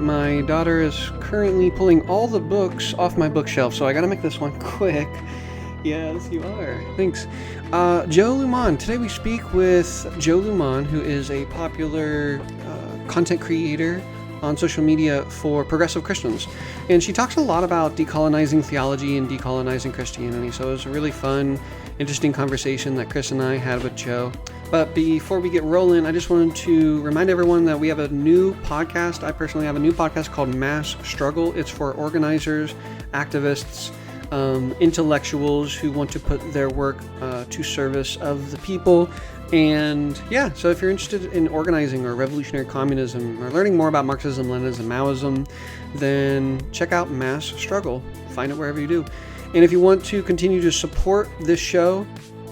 My daughter is currently pulling all the books off my bookshelf, so I gotta make this one quick. Yes, you are. Thanks. Joe Luehmann. Today we speak with Joe Luehmann, who is a popular content creator on social media for progressive Christians. And she talks a lot about decolonizing theology and decolonizing Christianity. So it was a really fun, interesting conversation that Chris and I had with Joe. But before we get rolling, I just wanted to remind everyone that we have a new podcast. I personally have a new podcast called Mass Struggle. It's for organizers, activists, intellectuals who want to put their work to service of the people. And yeah, so if you're interested in organizing or revolutionary communism or learning more about Marxism, Leninism, Maoism, then check out Mass Struggle. Find it wherever you do. And if you want to continue to support this show,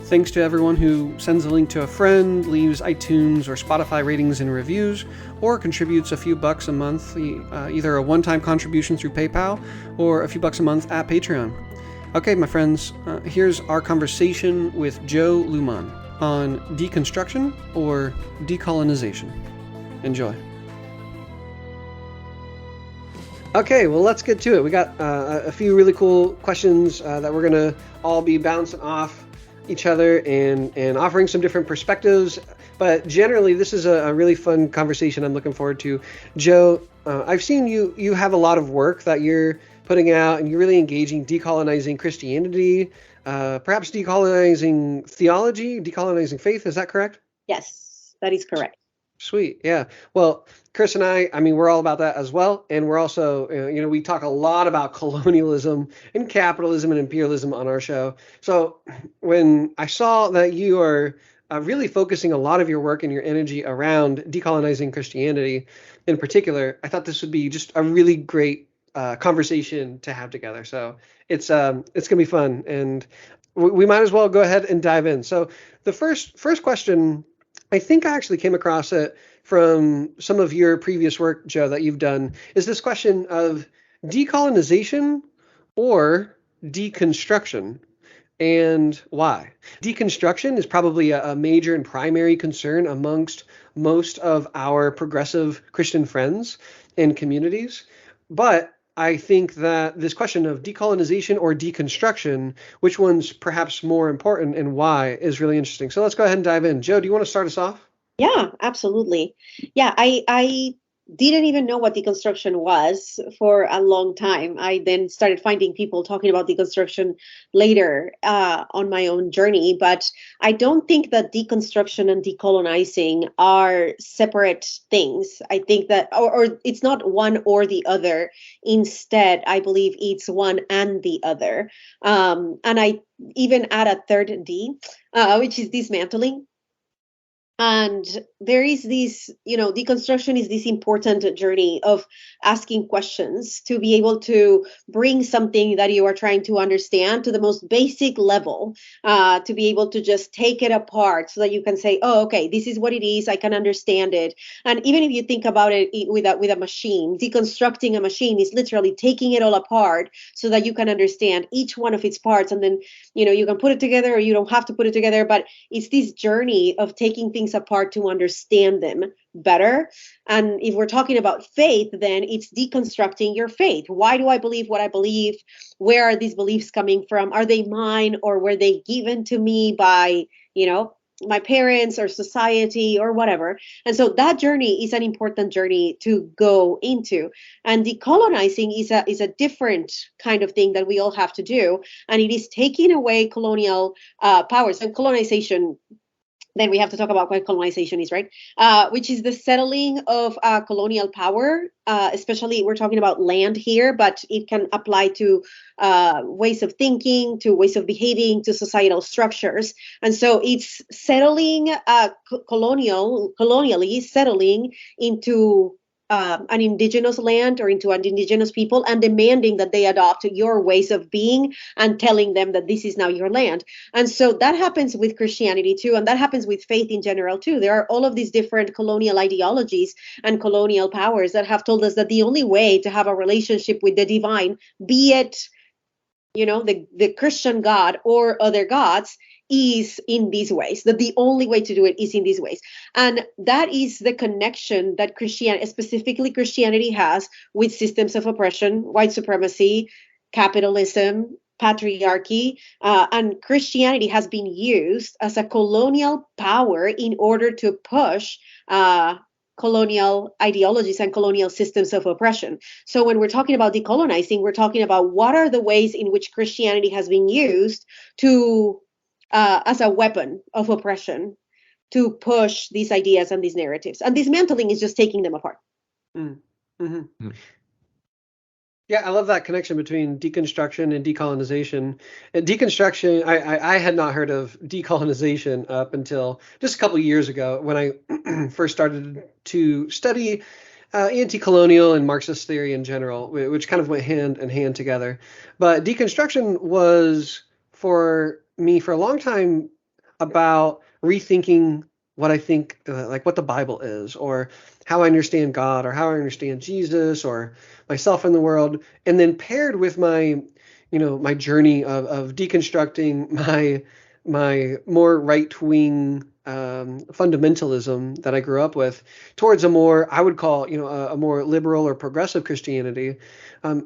thanks to everyone who sends a link to a friend, leaves iTunes or Spotify ratings and reviews, or contributes a few bucks a month, either a one-time contribution through PayPal or a few bucks a month at Patreon. Okay, my friends, here's our conversation with Joe Luehmann on deconstruction or decolonization. Enjoy. Okay, well, let's get to it. We got a few really cool questions that we're going to all be bouncing off each other and offering some different perspectives. But generally, this is a really fun conversation I'm looking forward to. Joe, I've seen you have a lot of work that you're putting out, and you're really engaging decolonizing Christianity, perhaps decolonizing theology, decolonizing faith. Is that correct? Yes, that is correct. Sweet. Yeah. Well, Chris and I mean, we're all about that as well. And we're also, we talk a lot about colonialism and capitalism and imperialism on our show. So when I saw that you are really focusing a lot of your work and your energy around decolonizing Christianity in particular, I thought this would be just a really great conversation to have together. So it's going to be fun, and we might as well go ahead and dive in. So the first question, I think I actually came across it from some of your previous work, Joe, that you've done, is this question of decolonization or deconstruction, and why. Deconstruction is probably a major and primary concern amongst most of our progressive Christian friends and communities. But I think that this question of decolonization or deconstruction, which one's perhaps more important and why, is really interesting. So let's go ahead and dive in. Joe, do you want to start us off? Yeah, absolutely. Yeah, I didn't even know what deconstruction was for a long time. I then started finding people talking about deconstruction later on my own journey. But I don't think that deconstruction and decolonizing are separate things. I think that, or it's not one or the other. Instead, I believe it's one and the other. And I even add a third D, which is dismantling. And there is this, deconstruction is this important journey of asking questions to be able to bring something that you are trying to understand to the most basic level, to be able to just take it apart so that you can say, oh, okay, this is what it is. I can understand it. And even if you think about it with a machine, deconstructing a machine is literally taking it all apart so that you can understand each one of its parts. And then, you can put it together or you don't have to put it together. But it's this journey of taking things apart to understand them better. And if we're talking about faith, then it's deconstructing your faith. Why do I believe what I believe? Where are these beliefs coming from? Are they mine, or were they given to me by, my parents or society or whatever? And so that journey is an important journey to go into. And decolonizing is a different kind of thing that we all have to do. And it is taking away colonial powers. And colonization, then we have to talk about what colonization is, right? Which is the settling of colonial power, especially we're talking about land here, but it can apply to ways of thinking, to ways of behaving, to societal structures. And so it's settling, colonially settling into an indigenous land or into an indigenous people and demanding that they adopt your ways of being and telling them that this is now your land. And so that happens with Christianity too, and that happens with faith in general too. There are all of these different colonial ideologies and colonial powers that have told us that the only way to have a relationship with the divine, be it, the Christian God or other gods, is in these ways, that the only way to do it is in these ways. And that is the connection that Christianity, specifically Christianity, has with systems of oppression, white supremacy, capitalism, patriarchy, and Christianity has been used as a colonial power in order to push colonial ideologies and colonial systems of oppression. So when we're talking about decolonizing, we're talking about what are the ways in which Christianity has been used to as a weapon of oppression to push these ideas and these narratives. And dismantling is just taking them apart. Mm-hmm. Yeah, I love that connection between deconstruction and decolonization. And deconstruction, I had not heard of decolonization up until just a couple of years ago when I first started to study anti-colonial and Marxist theory in general, which kind of went hand in hand together. But deconstruction was, for me, for a long time, about rethinking what I think, like what the Bible is, or how I understand God, or how I understand Jesus, or myself in the world, and then paired with my, my journey of deconstructing my more right-wing fundamentalism that I grew up with towards a more, I would call, a more liberal or progressive Christianity. The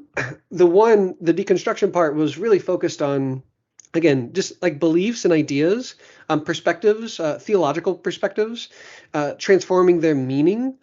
deconstruction part was really focused on, again, just like beliefs and ideas, perspectives, theological perspectives, transforming their meaning.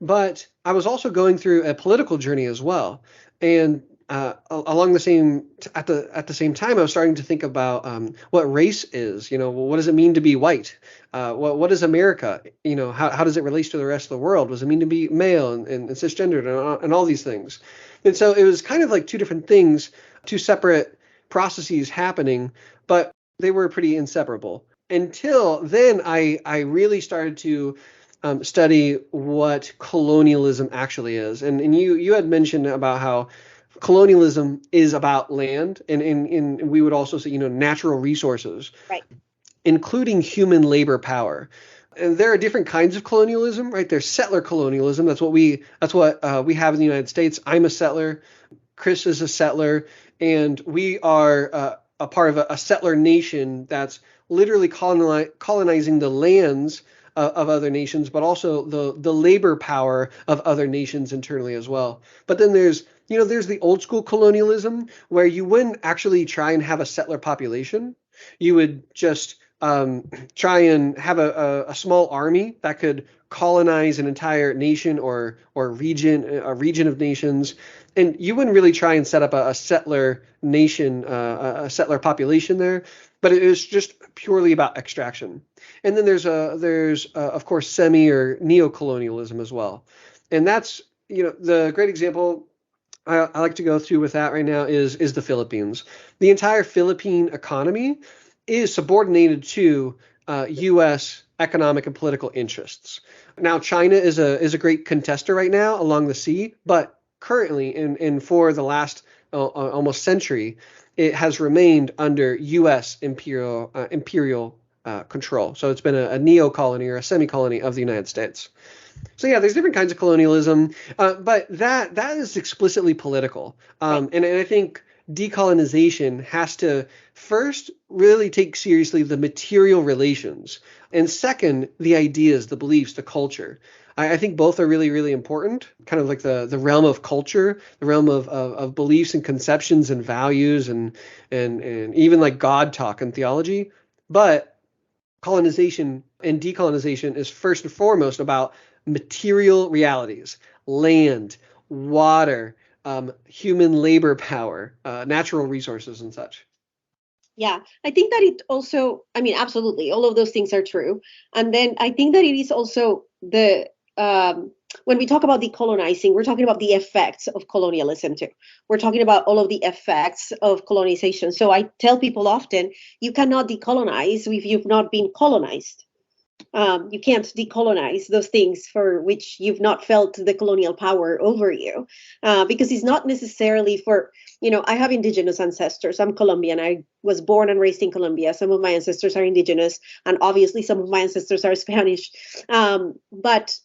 But I was also going through a political journey as well, and along the same at the same time, I was starting to think about what race is. What does it mean to be white? What is America? How does it relate to the rest of the world? What does it mean to be male and cisgendered and all these things? And so it was kind of like two different things, two separate processes happening, but they were pretty inseparable. Until then, I really started to study what colonialism actually is. And you had mentioned about how colonialism is about land, and we would also say, natural resources, right, including human labor power. And there are different kinds of colonialism, right? There's settler colonialism. That's what we have in the United States. I'm a settler. Chris is a settler, and we are a part of a settler nation that's literally colonizing the lands of other nations, but also the labor power of other nations internally as well. But then there's the old school colonialism where you wouldn't actually try and have a settler population. You would just try and have a small army that could colonize an entire nation or a region of nations. And you wouldn't really try and set up a settler nation, a settler population there, but it was just purely about extraction. And then there's of course semi or neo-colonialism as well, and that's the great example I like to go through with that right now is the Philippines. The entire Philippine economy is subordinated to U.S. economic and political interests. Now, China is a great contester right now along the sea, but currently, and for the last almost century, it has remained under U.S. imperial control. So it's been a neo-colony or a semi-colony of the United States. So yeah, there's different kinds of colonialism, but that is explicitly political. And I think decolonization has to first really take seriously the material relations, and second, the ideas, the beliefs, the culture. I think both are really, really important, kind of like the realm of culture, the realm of beliefs and conceptions and values and even like God talk and theology. But colonization and decolonization is first and foremost about material realities, land, water, human labor power, natural resources and such. Yeah, I think that it also, absolutely, all of those things are true. And then I think that it is also when we talk about decolonizing, we're talking about the effects of colonialism too. We're talking about all of the effects of colonization. So I tell people often, you cannot decolonize if you've not been colonized. You can't decolonize those things for which you've not felt the colonial power over you, because it's not necessarily for, I have indigenous ancestors. I'm Colombian. I was born and raised in Colombia. Some of my ancestors are indigenous, and obviously some of my ancestors are Spanish. But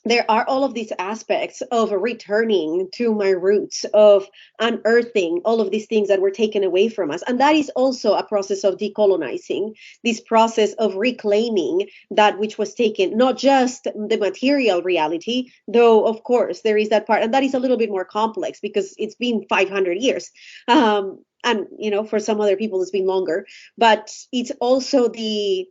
there are all of these aspects of returning to my roots, of unearthing all of these things that were taken away from us. And that is also a process of decolonizing, this process of reclaiming that which was taken, not just the material reality, though, of course, there is that part. And that is a little bit more complex because it's been 500 years. And, for some other people, it's been longer. But it's also the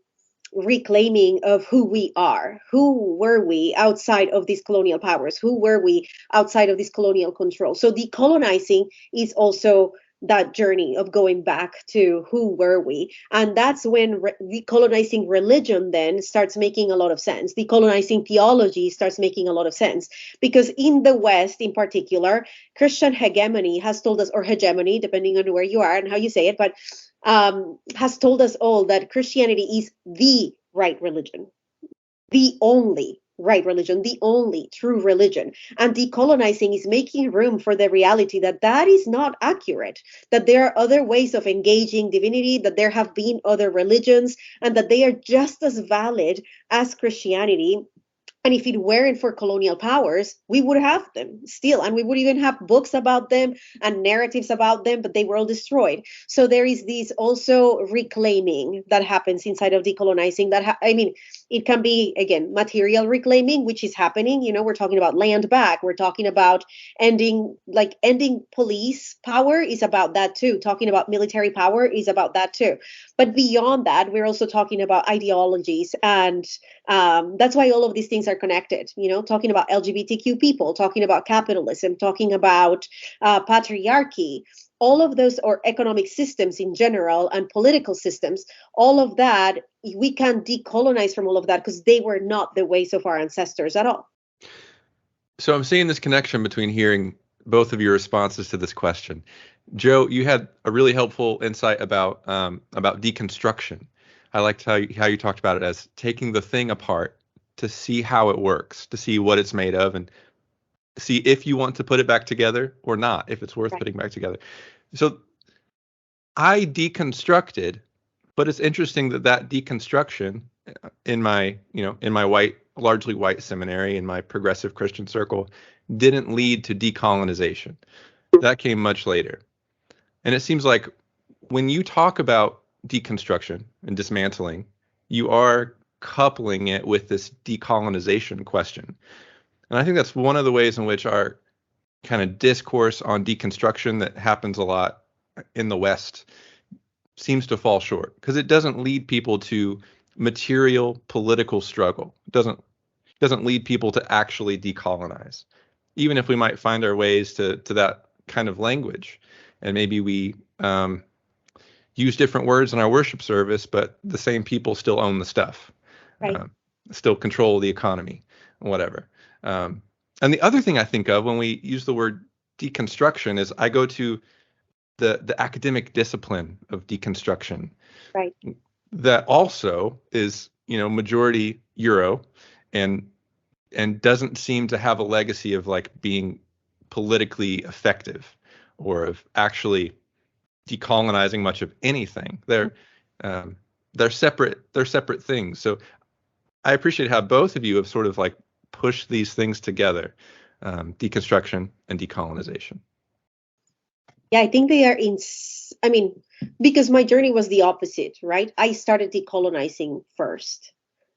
reclaiming of who we are. Who were we outside of these colonial powers? Who were we outside of this colonial control? So decolonizing is also that journey of going back to who were we. And that's when decolonizing religion then starts making a lot of sense. Decolonizing theology starts making a lot of sense, because in the West in particular, Christian hegemony has told us, or hegemony, depending on where you are and how you say it, but has told us all that Christianity is the right religion, the only right religion, the only true religion. And decolonizing is making room for the reality that that is not accurate, that there are other ways of engaging divinity, that there have been other religions, and that they are just as valid as Christianity. And if it weren't for colonial powers, we would have them still. And we would even have books about them and narratives about them, but they were all destroyed. So there is this also reclaiming that happens inside of decolonizing. It can be, again, material reclaiming, which is happening. We're talking about land back. We're talking about ending police power is about that too. Talking about military power is about that too. But beyond that, we're also talking about ideologies. And that's why all of these things are connected, talking about LGBTQ people, talking about capitalism, talking about patriarchy, all of those, or economic systems in general and political systems, all of that, we can decolonize from all of that because they were not the ways of our ancestors at all. So I'm seeing this connection between hearing both of your responses to this question. Joe, you had a really helpful insight about deconstruction. I liked how you talked about it as taking the thing apart to see how it works, to see what it's made of, and see if you want to put it back together or not, if it's worth putting back together. So I deconstructed, but it's interesting that deconstruction in my largely white seminary, in my progressive Christian circle, didn't lead to decolonization. That came much later. And it seems like when you talk about deconstruction and dismantling, you are coupling it with this decolonization question. And I think that's one of the ways in which our kind of discourse on deconstruction that happens a lot in the West seems to fall short, because it doesn't lead people to material political struggle. It doesn't lead people to actually decolonize, even if we might find our ways to that kind of language. And maybe we use different words in our worship service, but the same people still own the stuff, still control the economy, whatever. And the other thing I think of when we use the word deconstruction is I go to the academic discipline of deconstruction. Right. That also is, majority Euro and doesn't seem to have a legacy of like being politically effective or of actually decolonizing much of anything. They're separate things. So I appreciate how both of you have sort of like pushed these things together, deconstruction and decolonization. Yeah, I think they are because my journey was the opposite, right? I started decolonizing first.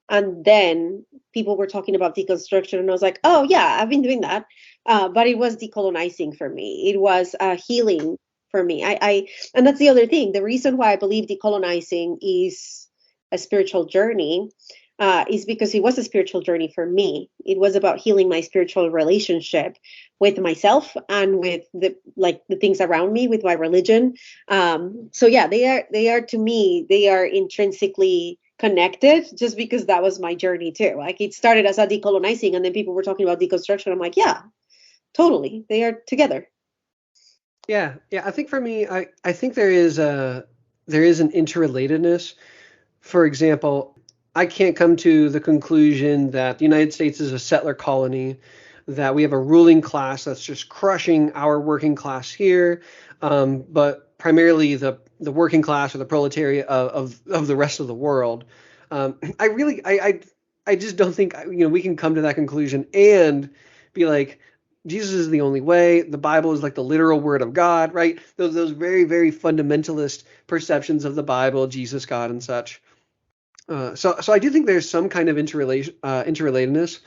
And then people were talking about deconstruction, and I was like, oh, yeah, I've been doing that. But it was decolonizing for me. It was healing for me. And that's the other thing. The reason why I believe decolonizing is a spiritual journey is because it was a spiritual journey for me. It was about healing my spiritual relationship with myself and with the things around me, with my religion. So yeah, they are to me, they are intrinsically connected, just because that was my journey too. Like, it started as a decolonizing, and then people were talking about deconstruction. I'm like, yeah, totally, they are together. Yeah. I think for me, I think there is an interrelatedness. For example, I can't come to the conclusion that the United States is a settler colony, that we have a ruling class that's just crushing our working class here, but primarily the working class or the proletariat of the rest of the world. I I just don't think we can come to that conclusion and be like, Jesus is the only way. The Bible is like the literal word of God, right? Those very, very fundamentalist perceptions of the Bible, Jesus, God, and such. So I do think there's some kind of interrelatedness,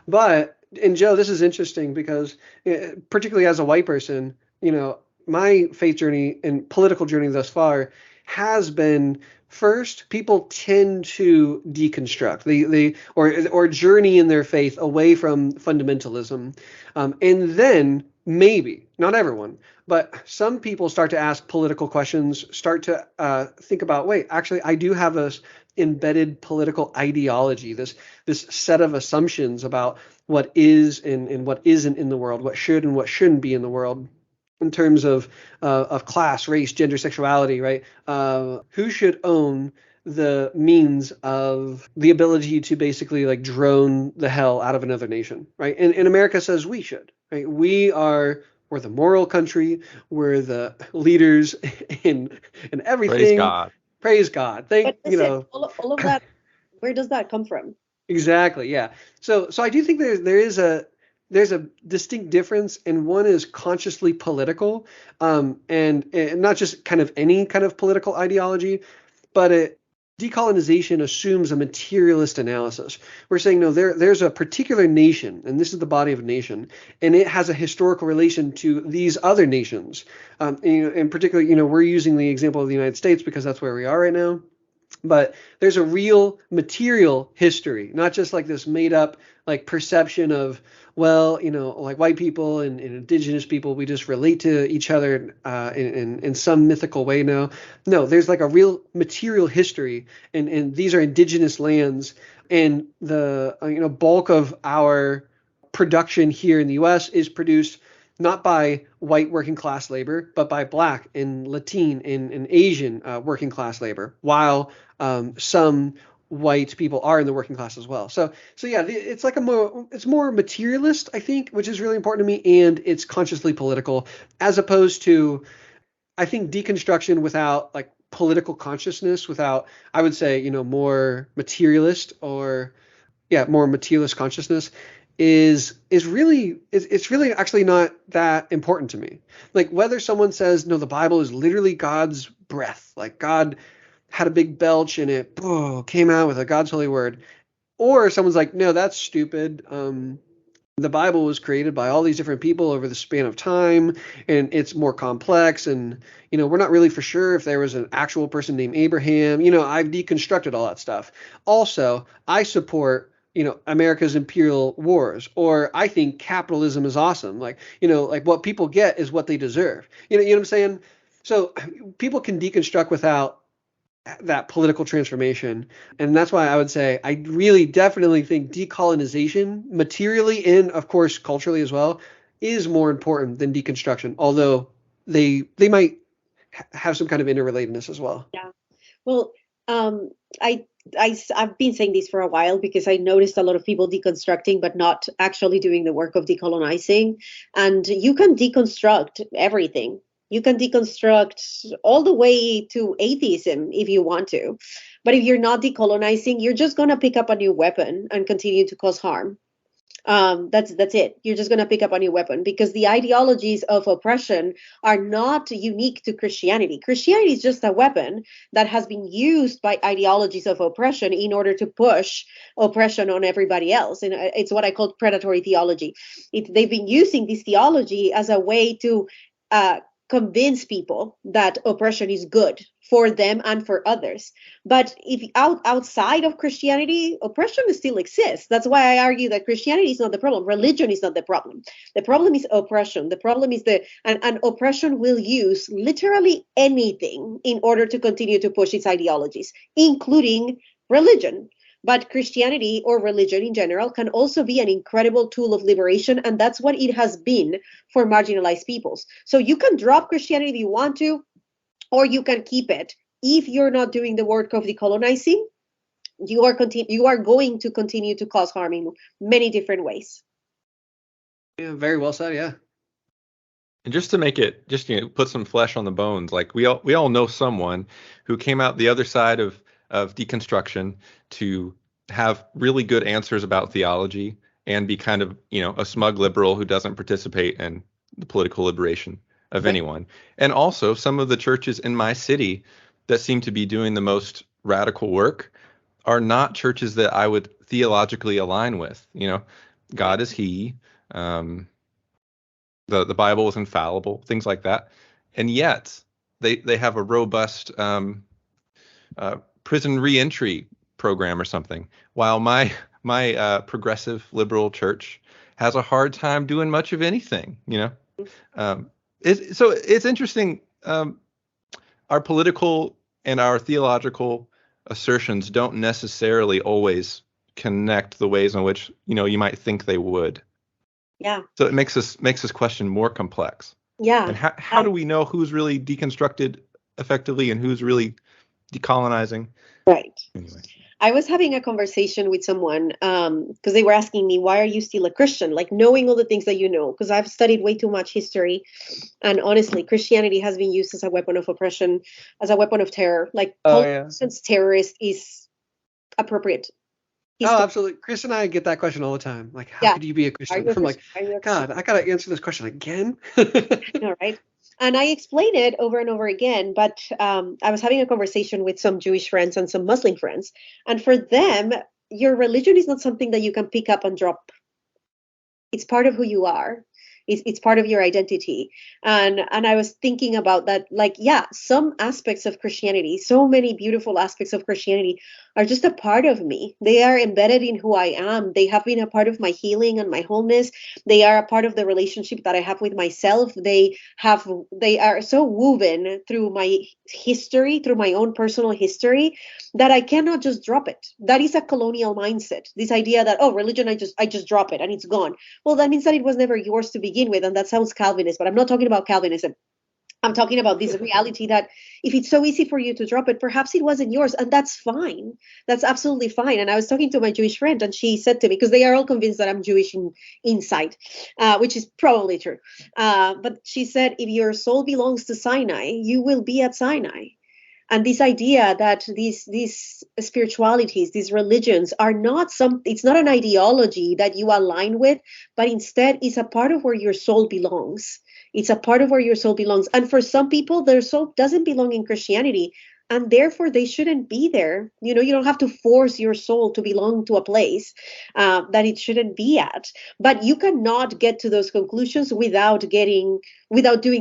but and Joe, this is interesting because particularly as a white person, my faith journey and political journey thus far has been first people tend to deconstruct or journey in their faith away from fundamentalism, and then maybe not everyone, but some people start to ask political questions, start to think about, wait, actually, I do have a embedded political ideology, this set of assumptions about what is and what isn't in the world, what should and what shouldn't be in the world, in terms of class, race, gender, sexuality, right? Who should own the means of the ability to basically like drone the hell out of another nation, right? And America says we should, right? We're the moral country. We're the leaders in everything. Praise God. Praise God. But listen, all of that, where does that come from? Exactly. Yeah. So I do think there's a distinct difference, and one is consciously political, and not just kind of any kind of political ideology, but decolonization assumes a materialist analysis. We're saying, no, there's a particular nation, and this is the body of a nation, and it has a historical relation to these other nations. In particular, we're using the example of the United States because that's where we are right now. But there's a real material history, not just like this made up like perception of, well, like white people and indigenous people, we just relate to each other in some mythical way now. No, there's like a real material history, and these are indigenous lands, and the bulk of our production here in the U.S. is produced not by white working class labor, but by Black and Latin and Asian working class labor, while some white people are in the working class as well. So yeah, it's like it's more materialist, I think, which is really important to me, and it's consciously political, as opposed to, I think, deconstruction without like political consciousness, without, I would say, more materialist more materialist consciousness is really it's really actually not that important to me. Like whether someone says, no, the Bible is literally God's breath, like God had a big belch and it came out with a God's holy word, or someone's like, no, that's stupid. The Bible was created by all these different people over the span of time, and it's more complex, and we're not really for sure if there was an actual person named Abraham. I've deconstructed all that stuff. Also, I support America's imperial wars, or I think capitalism is awesome. Like, like what people get is what they deserve. You know what I'm saying? So people can deconstruct without that political transformation. And that's why I would say I really definitely think decolonization, materially and of course culturally as well, is more important than deconstruction, although they might have some kind of interrelatedness as well. Yeah. Well, I've been saying this for a while because I noticed a lot of people deconstructing, but not actually doing the work of decolonizing. And you can deconstruct everything. You can deconstruct all the way to atheism if you want to. But if you're not decolonizing, you're just going to pick up a new weapon and continue to cause harm. That's it. You're just going to pick up a new weapon, because the ideologies of oppression are not unique to Christianity. Christianity is just a weapon that has been used by ideologies of oppression in order to push oppression on everybody else. And it's what I call predatory theology. They've been using this theology as a way to convince people that oppression is good for them and for others. But if outside of Christianity, oppression still exists. That's why I argue that Christianity is not the problem. Religion is not the problem. The problem is oppression. The problem is and oppression will use literally anything in order to continue to push its ideologies, including religion. But Christianity, or religion in general, can also be an incredible tool of liberation, and that's what it has been for marginalized peoples. So you can drop Christianity if you want to, or you can keep it. If you're not doing the work of decolonizing, you are going to continue to cause harm in many different ways. Yeah, very well said. Yeah. And just to make it, put some flesh on the bones, like we all know someone who came out the other side of deconstruction to have really good answers about theology and be kind of, a smug liberal who doesn't participate in the political liberation of anyone. And also some of the churches in my city that seem to be doing the most radical work are not churches that I would theologically align with. God is he, the Bible is infallible, things like that. And yet they have a robust prison reentry program or something, while my progressive liberal church has a hard time doing much of anything. So it's interesting. Our political and our theological assertions don't necessarily always connect the ways in which you might think they would. Yeah. So it makes this question more complex. Yeah. And how do we know who's really deconstructed effectively and who's really decolonizing? Right. Anyway. I was having a conversation with someone because they were asking me, why are you still a Christian? Like, knowing all the things that you know, because I've studied way too much history. And honestly, Christianity has been used as a weapon of oppression, as a weapon of terror. Like, since terrorist is appropriate. Absolutely. Chris and I get that question all the time. Like, how could you be a Christian? I'm like, God, I got to answer this question again. All right. And I explain it over and over again, but I was having a conversation with some Jewish friends and some Muslim friends. And for them, your religion is not something that you can pick up and drop. It's part of who you are. It's part of your identity. And I was thinking about that, like, some aspects of Christianity, so many beautiful aspects of Christianity are just a part of me. They are embedded in who I am. They have been a part of my healing and my wholeness. They are a part of the relationship that I have with myself. They are so woven through my history, through my own personal history, that I cannot just drop it. That is a colonial mindset. This idea that, religion, I just drop it and it's gone. Well, that means that it was never yours to begin with, and that sounds Calvinist, but I'm not talking about Calvinism. I'm talking about this reality that if it's so easy for you to drop it, perhaps it wasn't yours, and that's fine. That's absolutely fine. And I was talking to my Jewish friend, and she said to me, because they are all convinced that I'm Jewish inside, which is probably true. But she said, if your soul belongs to Sinai, you will be at Sinai. And this idea that these spiritualities, these religions are not it's not an ideology that you align with, but instead is a part of where your soul belongs. It's a part of where your soul belongs. And for some people, their soul doesn't belong in Christianity, and therefore they shouldn't be there. You don't have to force your soul to belong to a place that it shouldn't be at. But you cannot get to those conclusions without doing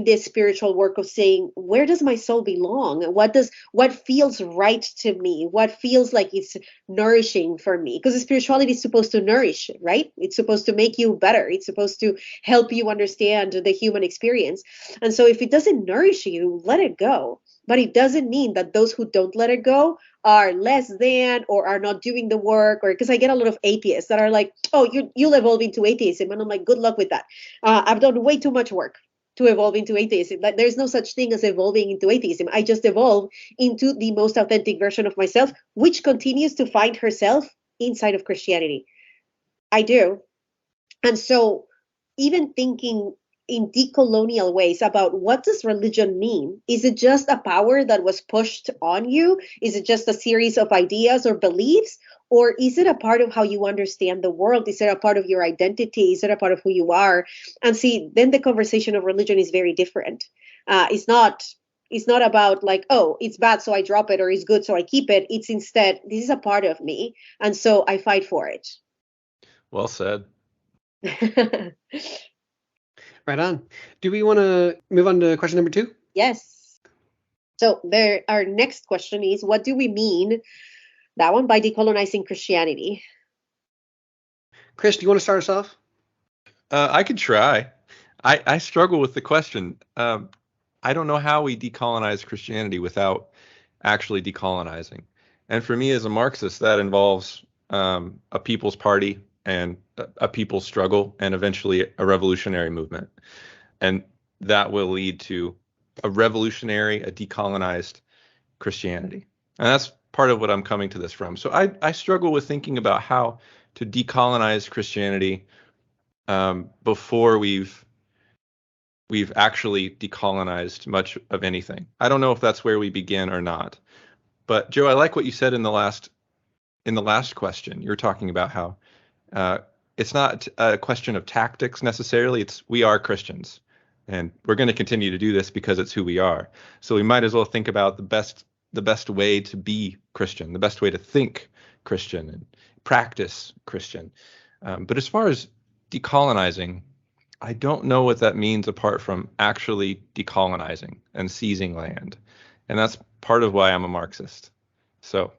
this spiritual work of saying, where does my soul belong? What feels right to me? What feels like it's nourishing for me? Because spirituality is supposed to nourish, right? It's supposed to make you better. It's supposed to help you understand the human experience. And so if it doesn't nourish you, let it go. But it doesn't mean that those who don't let it go are less than or are not doing the work. Or because I get a lot of atheists that are like, oh, you'll evolve into atheism. And I'm like, good luck with that. I've done way too much work to evolve into atheism. Like, there's no such thing as evolving into atheism. I just evolve into the most authentic version of myself, which continues to find herself inside of Christianity. I do. And so even thinking in decolonial ways about what does religion mean? Is it just a power that was pushed on you? Is it just a series of ideas or beliefs? Or is it a part of how you understand the world? Is it a part of your identity? Is it a part of who you are? And see, then the conversation of religion is very different. It's not about like, oh, it's bad, so I drop it, or it's good, so I keep it. It's instead, this is a part of me, and so I fight for it. Well said. Right on. Do we want to move on to question number 2? Yes. So our next question is, what do we mean, that one, by decolonizing Christianity? Chris, do you want to start us off? I could try. I struggle with the question. I don't know how we decolonize Christianity without actually decolonizing. And for me as a Marxist, that involves a people's party and a people's struggle and eventually a revolutionary movement. And that will lead to a revolutionary, a decolonized Christianity. And that's part of what I'm coming to this from. So I struggle with thinking about how to decolonize Christianity before we've actually decolonized much of anything. I don't know if that's where we begin or not. But Joe, I like what you said in the last in the last question, you're talking about how it's not a question of tactics necessarily. It's we are Christians, and we're going to continue to do this because it's who we are. So we might as well think about the best way to be Christian, the best way to think Christian and practice Christian. But as far as decolonizing, I don't know what that means apart from actually decolonizing and seizing land. And that's part of why I'm a Marxist. So,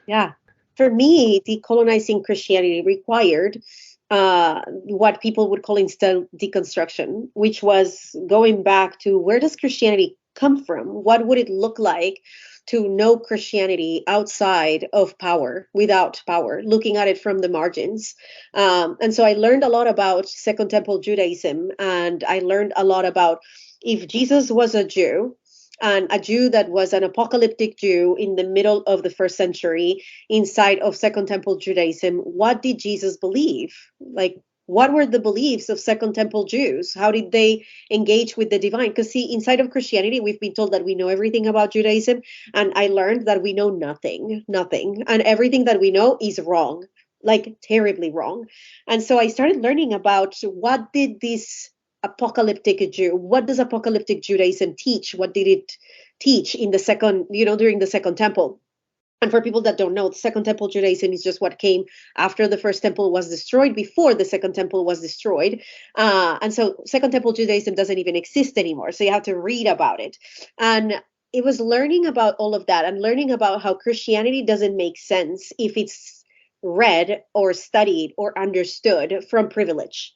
Yeah. For me, decolonizing Christianity required what people would call instead deconstruction, which was going back to where does Christianity come from? What would it look like to know Christianity outside of power, without power, looking at it from the margins? And so I learned a lot about Second Temple Judaism, and I learned a lot about if Jesus was a Jew, and a Jew that was an apocalyptic Jew in the middle of the first century inside of Second Temple Judaism, what did Jesus believe? Like, what were the beliefs of Second Temple Jews? How did they engage with the divine? Because see, inside of Christianity, we've been told that we know everything about Judaism, and I learned that we know nothing, and everything that we know is wrong, like terribly wrong. And so I started learning about what did this apocalyptic Jew, what does apocalyptic Judaism teach? What did it teach in the second, during the Second Temple? And for people that don't know, the Second Temple Judaism is just what came after the First Temple was destroyed, before the Second Temple was destroyed. And so Second Temple Judaism doesn't even exist anymore. So you have to read about it. And it was learning about all of that and learning about how Christianity doesn't make sense if it's read or studied or understood from privilege.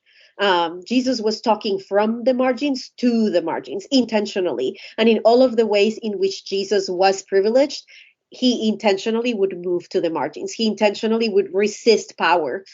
Jesus was talking from the margins to the margins intentionally. And in all of the ways in which Jesus was privileged, he intentionally would move to the margins. He intentionally would resist power.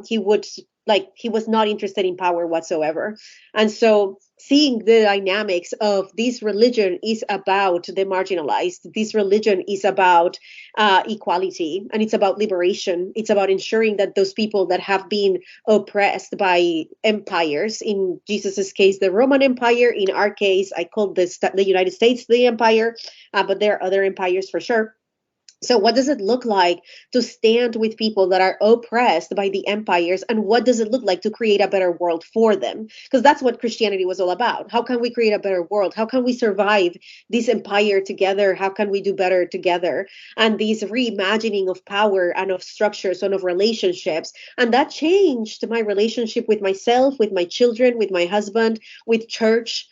He was not interested in power whatsoever. And so seeing the dynamics of this religion is about the marginalized. This religion is about equality, and it's about liberation. It's about ensuring that those people that have been oppressed by empires, in Jesus's case, the Roman Empire. In our case, I call the United States the empire, but there are other empires for sure. So what does it look like to stand with people that are oppressed by the empires? And what does it look like to create a better world for them? Because that's what Christianity was all about. How can we create a better world? How can we survive this empire together? How can we do better together? And this reimagining of power and of structures and of relationships. And that changed my relationship with myself, with my children, with my husband, with church.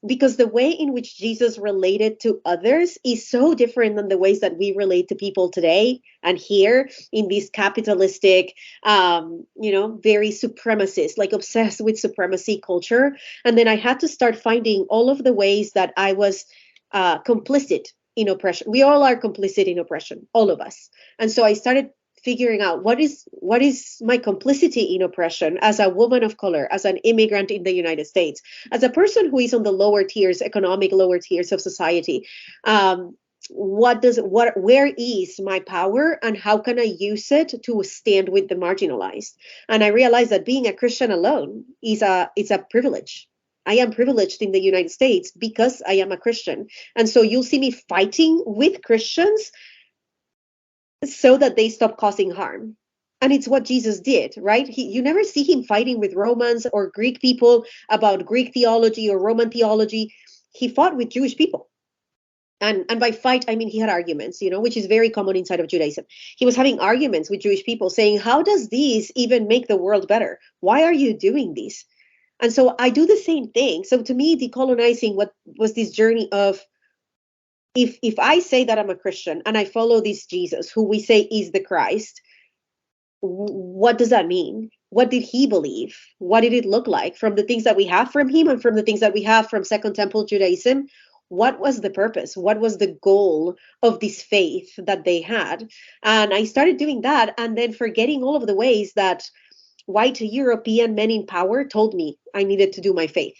Because the way in which Jesus related to others is so different than the ways that we relate to people today and here in this capitalistic, very supremacist, like obsessed with supremacy culture. And then I had to start finding all of the ways that I was complicit in oppression. We all are complicit in oppression, all of us. And so I started figuring out what is my complicity in oppression as a woman of color, as an immigrant in the United States, as a person who is on the lower tiers, economic lower tiers of society. Where is my power, and how can I use it to stand with the marginalized? And I realized that being a Christian alone is a privilege. I am privileged in the United States because I am a Christian. And so you'll see me fighting with Christians so that they stop causing harm. And it's what Jesus did, right? You never see him fighting with Romans or Greek people about Greek theology or Roman theology. He fought with Jewish people. And by fight, I mean he had arguments, which is very common inside of Judaism. He was having arguments with Jewish people saying, how does this even make the world better? Why are you doing this? And so I do the same thing. So to me, decolonizing what was this journey of, if I say that I'm a Christian and I follow this Jesus, who we say is the Christ, what does that mean? What did he believe? What did it look like from the things that we have from him and from the things that we have from Second Temple Judaism? What was the purpose? What was the goal of this faith that they had? And I started doing that, and then forgetting all of the ways that white European men in power told me I needed to do my faith,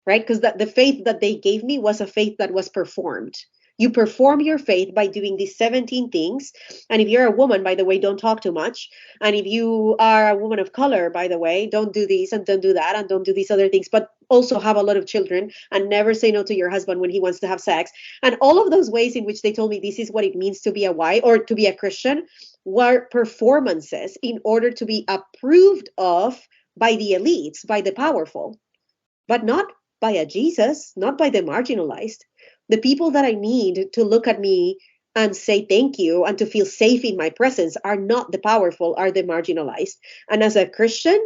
right? Because the faith that they gave me was a faith that was performed. You perform your faith by doing these 17 things. And if you're a woman, by the way, don't talk too much. And if you are a woman of color, by the way, don't do this and don't do that and don't do these other things, but also have a lot of children and never say no to your husband when he wants to have sex. And all of those ways in which they told me this is what it means to be a wife or to be a Christian were performances in order to be approved of by the elites, by the powerful, but not by a Jesus, not by the marginalized. The people that I need to look at me and say thank you and to feel safe in my presence are not the powerful, are the marginalized. And as a Christian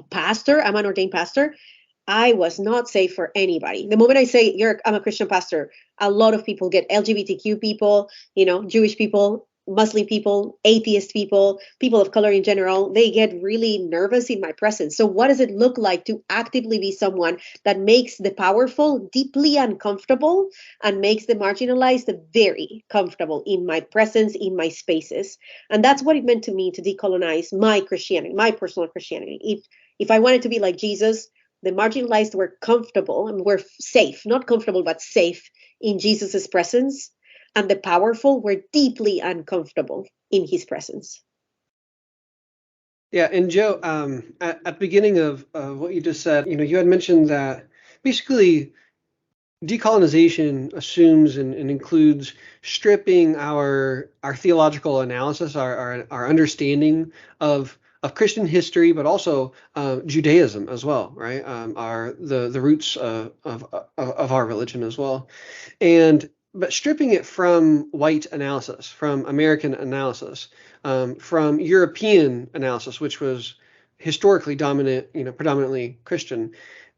pastor, I'm an ordained pastor, I was not safe for anybody. The moment I say I'm a Christian pastor, a lot of people get LGBTQ people, Jewish people, Muslim people, atheist people, people of color in general, they get really nervous in my presence. So what does it look like to actively be someone that makes the powerful deeply uncomfortable and makes the marginalized very comfortable in my presence, in my spaces? And that's what it meant to me to decolonize my Christianity, my personal Christianity. If I wanted to be like Jesus, the marginalized were comfortable and were safe, not comfortable, but safe in Jesus's presence. And the powerful were deeply uncomfortable in his presence. Yeah, and Joe, at the beginning of what you just said, you had mentioned that basically decolonization assumes and includes stripping our theological analysis, our understanding of Christian history, but also Judaism as well, right? The roots of our religion as well, but stripping it from white analysis, from American analysis, from European analysis, which was historically dominant, predominantly Christian.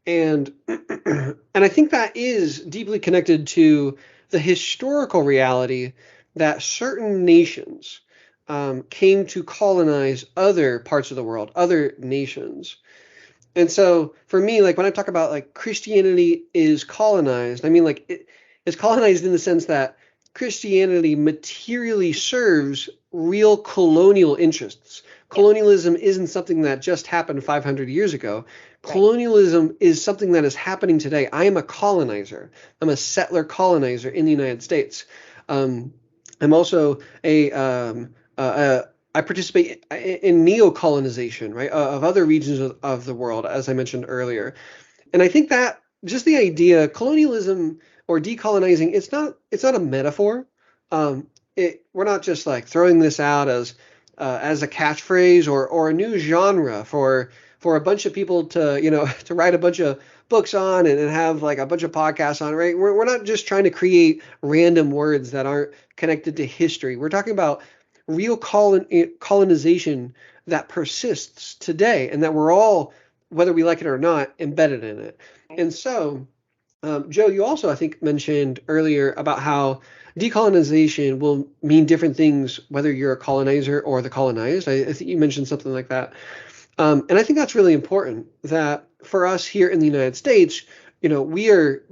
And and I think that is deeply connected to the historical reality that certain nations came to colonize other parts of the world, other nations. And so for me, like when I talk about like Christianity is colonized, I mean like it's colonized in the sense that Christianity materially serves real colonial interests. Colonialism isn't something that just happened 500 years ago. Colonialism is something that is happening today. I am a colonizer. I'm a settler colonizer in the United States. I'm also I participate in neo-colonization, right, of other regions of the world, as I mentioned earlier. And I think that just the idea, colonialism or decolonizing, it's not a metaphor. We're not just like throwing this out as a catchphrase or a new genre for a bunch of people to to write a bunch of books on and have like a bunch of podcasts on, right? We're not just trying to create random words that aren't connected to history. We're talking about real colonization that persists today and that we're all, whether we like it or not, embedded in it. And so, Joe, you also, I think, mentioned earlier about how decolonization will mean different things, whether you're a colonizer or the colonized. I think you mentioned something like that. And I think that's really important that for us here in the United States, we are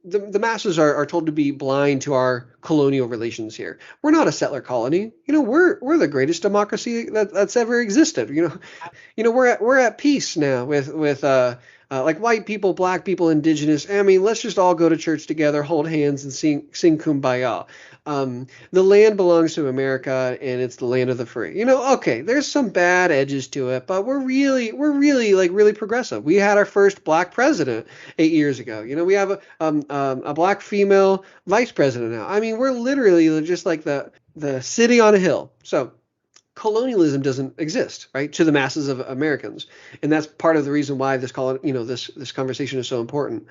the masses are told to be blind to our colonial relations here. We're not a settler colony. We're the greatest democracy that's ever existed. We're at peace now with like white people, black people, indigenous. I mean, let's just all go to church together, hold hands, and sing Kumbaya. The land belongs to America, and it's the land of the free. Okay, there's some bad edges to it, but we're really progressive. We had our first black president 8 years ago. We have a black female vice president now. I mean, we're literally just like the city on a hill. So colonialism doesn't exist, right, to the masses of Americans, and that's part of the reason why this conversation is so important.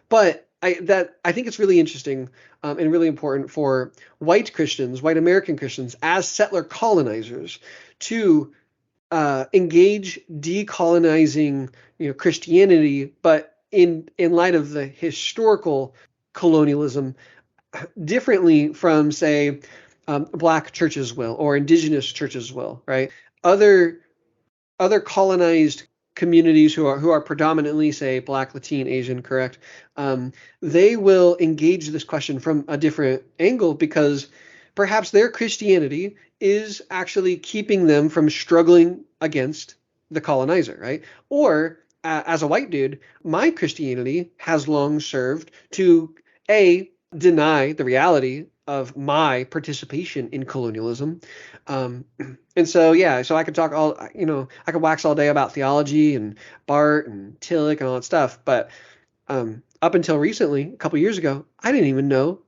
But I think it's really interesting and really important for white Christians, white American Christians, as settler colonizers, to engage decolonizing Christianity, but in light of the historical colonialism, differently from, say, black churches will, or indigenous churches will, right? Other colonized communities who are predominantly, say, black, Latin, Asian, correct? They will engage this question from a different angle because perhaps their Christianity is actually keeping them from struggling against the colonizer, right? Or as a white dude, my Christianity has long served to deny the reality of my participation in colonialism. And so, yeah, so I could talk I could wax all day about theology and Barth and Tillich and all that stuff. But up until recently, a couple years ago, I didn't even know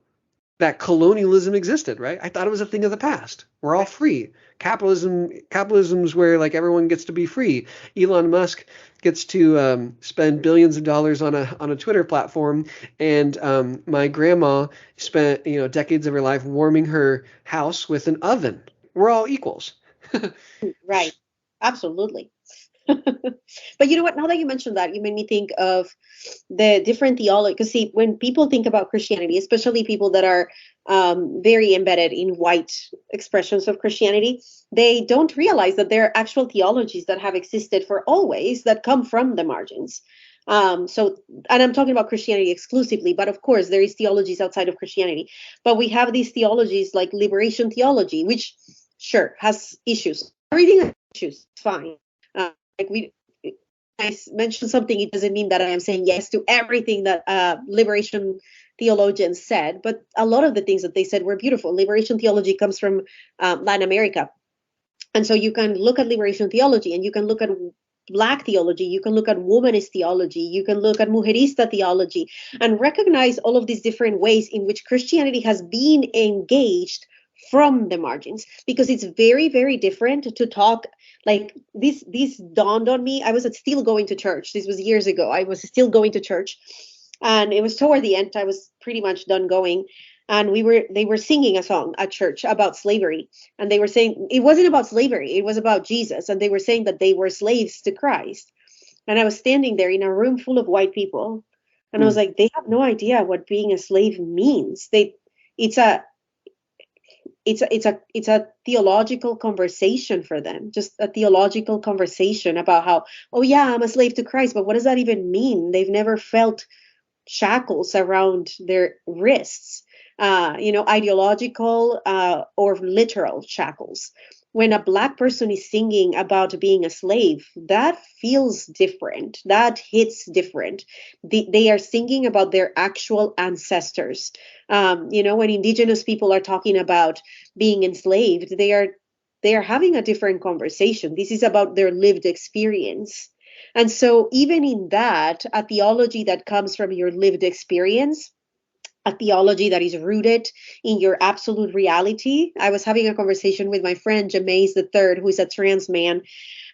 that colonialism existed, right? I thought it was a thing of the past. We're all free. Capitalism's where like everyone gets to be free. Elon Musk gets to spend billions of dollars on a Twitter platform, and my grandma spent decades of her life warming her house with an oven. We're all equals. Right. Absolutely. But you know what? Now that you mentioned that, you made me think of the different theology. Because see, when people think about Christianity, especially people that are very embedded in white expressions of Christianity, they don't realize that there are actual theologies that have existed for always that come from the margins. And I'm talking about Christianity exclusively, but of course there is theologies outside of Christianity. But we have these theologies like liberation theology, which sure has issues. Everything has issues, fine. Like I mentioned something, it doesn't mean that I am saying yes to everything that liberation theologians said, but a lot of the things that they said were beautiful. Liberation theology comes from Latin America. And so you can look at liberation theology and you can look at Black theology, you can look at womanist theology, you can look at mujerista theology, and recognize all of these different ways in which Christianity has been engaged from the margins, because it's very, very different to talk like this. This dawned on me. I was still going to church. This was years ago. I was still going to church, and it was toward the end. I was pretty much done going, and they were singing a song at church about slavery, and they were saying it wasn't about slavery, it was about Jesus, and they were saying that they were slaves to Christ. And I was standing there in a room full of white people, and I was like, they have no idea what being a slave means. It's a theological conversation for them, just a theological conversation about how, oh yeah, I'm a slave to Christ, but what does that even mean? They've never felt shackles around their wrists, ideological or literal shackles. When a Black person is singing about being a slave, that feels different. That hits different. They are singing about their actual ancestors. When Indigenous people are talking about being enslaved, they are having a different conversation. This is about their lived experience. And so even in that, a theology that comes from your lived experience, a theology that is rooted in your absolute reality. I was having a conversation with my friend Jameis III, who is a trans man,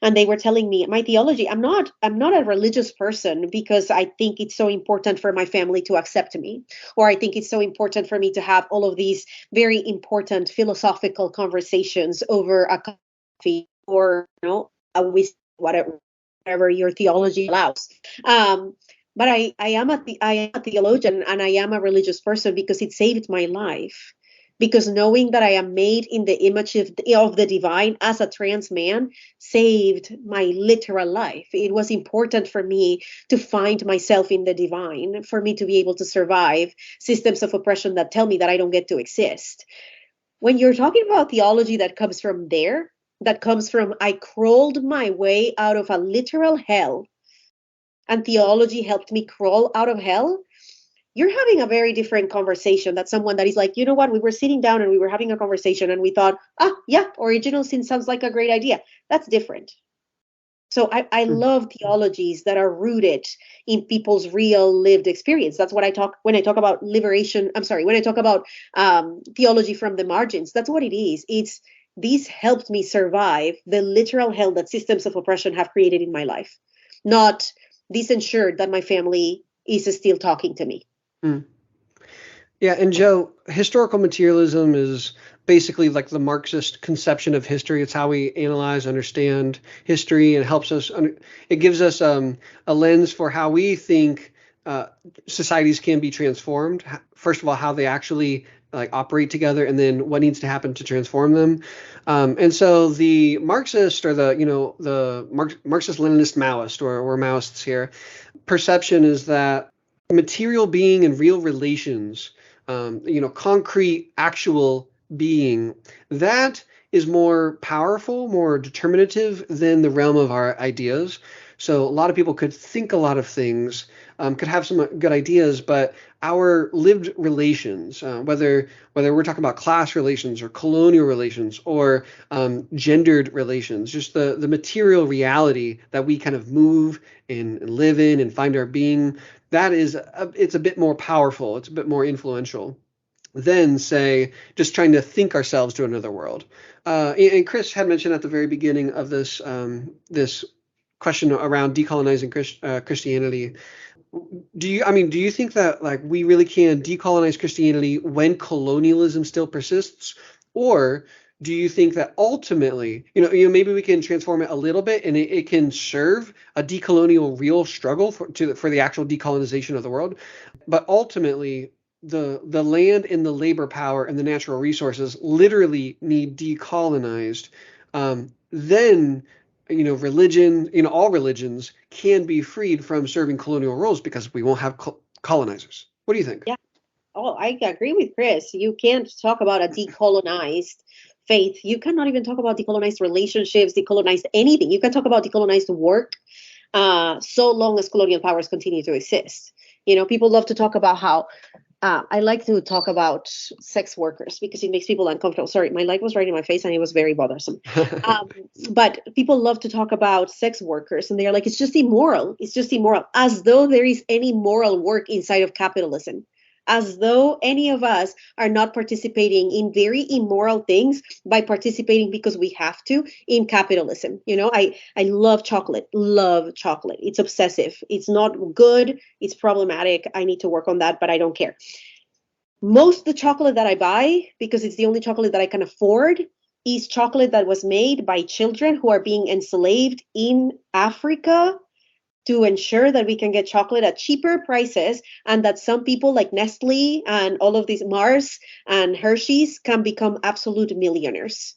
and they were telling me my theology. I'm not a religious person because I think it's so important for my family to accept me, or I think it's so important for me to have all of these very important philosophical conversations over a coffee or a whiskey, whatever your theology allows. But I am a theologian and I am a religious person because it saved my life. Because knowing that I am made in the image of the divine as a trans man saved my literal life. It was important for me to find myself in the divine, for me to be able to survive systems of oppression that tell me that I don't get to exist. When you're talking about theology that comes from there, that comes from I crawled my way out of a literal hell, and theology helped me crawl out of hell, you're having a very different conversation. That's someone that is like, you know what, we were sitting down and we were having a conversation and we thought, yeah, original sin sounds like a great idea. That's different. So I love theologies that are rooted in people's real lived experience. That's what I talk when I talk about liberation. I'm sorry, when I talk about theology from the margins, that's what it is. These helped me survive the literal hell that systems of oppression have created in my life. Not this ensured that my family is still talking to me. Yeah, and Joe, historical materialism is basically like the Marxist conception of history. It's how we analyze, understand history, and helps us. It gives us a lens for how we think societies can be transformed. First of all, how they actually operate together, and then what needs to happen to transform them. And so the Marxist or the Marxist-Leninist Maoist, or we're Maoists here, perception is that material being and real relations, concrete actual being, that is more powerful, more determinative than the realm of our ideas. So a lot of people could think a lot of things, could have some good ideas, but our lived relations, whether we're talking about class relations or colonial relations or gendered relations, just the material reality that we kind of move and live in and find our being, that is it's a bit more powerful, it's a bit more influential than, say, just trying to think ourselves to another world. And Chris had mentioned at the very beginning of this question around decolonizing Christianity. Do you think that like we really can decolonize Christianity when colonialism still persists, or do you think that ultimately, maybe we can transform it a little bit and it can serve a decolonial real struggle for the actual decolonization of the world, but ultimately the land and the labor power and the natural resources literally need decolonized, then religion, all religions can be freed from serving colonial roles because we won't have colonizers. What do you think? Yeah. Oh, I agree with Chris. You can't talk about a decolonized faith. You cannot even talk about decolonized relationships, decolonized anything. You can talk about decolonized work so long as colonial powers continue to exist. People love to talk about how I like to talk about sex workers because it makes people uncomfortable. Sorry, my light was right in my face and it was very bothersome. But people love to talk about sex workers and they're like, it's just immoral. It's just immoral. As though there is any moral work inside of capitalism. As though any of us are not participating in very immoral things by participating because we have to in capitalism. I love chocolate. It's obsessive. It's not good. It's problematic. I need to work on that, but I don't care. Most of the chocolate that I buy, because it's the only chocolate that I can afford, is chocolate that was made by children who are being enslaved in Africa to ensure that we can get chocolate at cheaper prices and that some people like Nestle and all of these Mars and Hershey's can become absolute millionaires.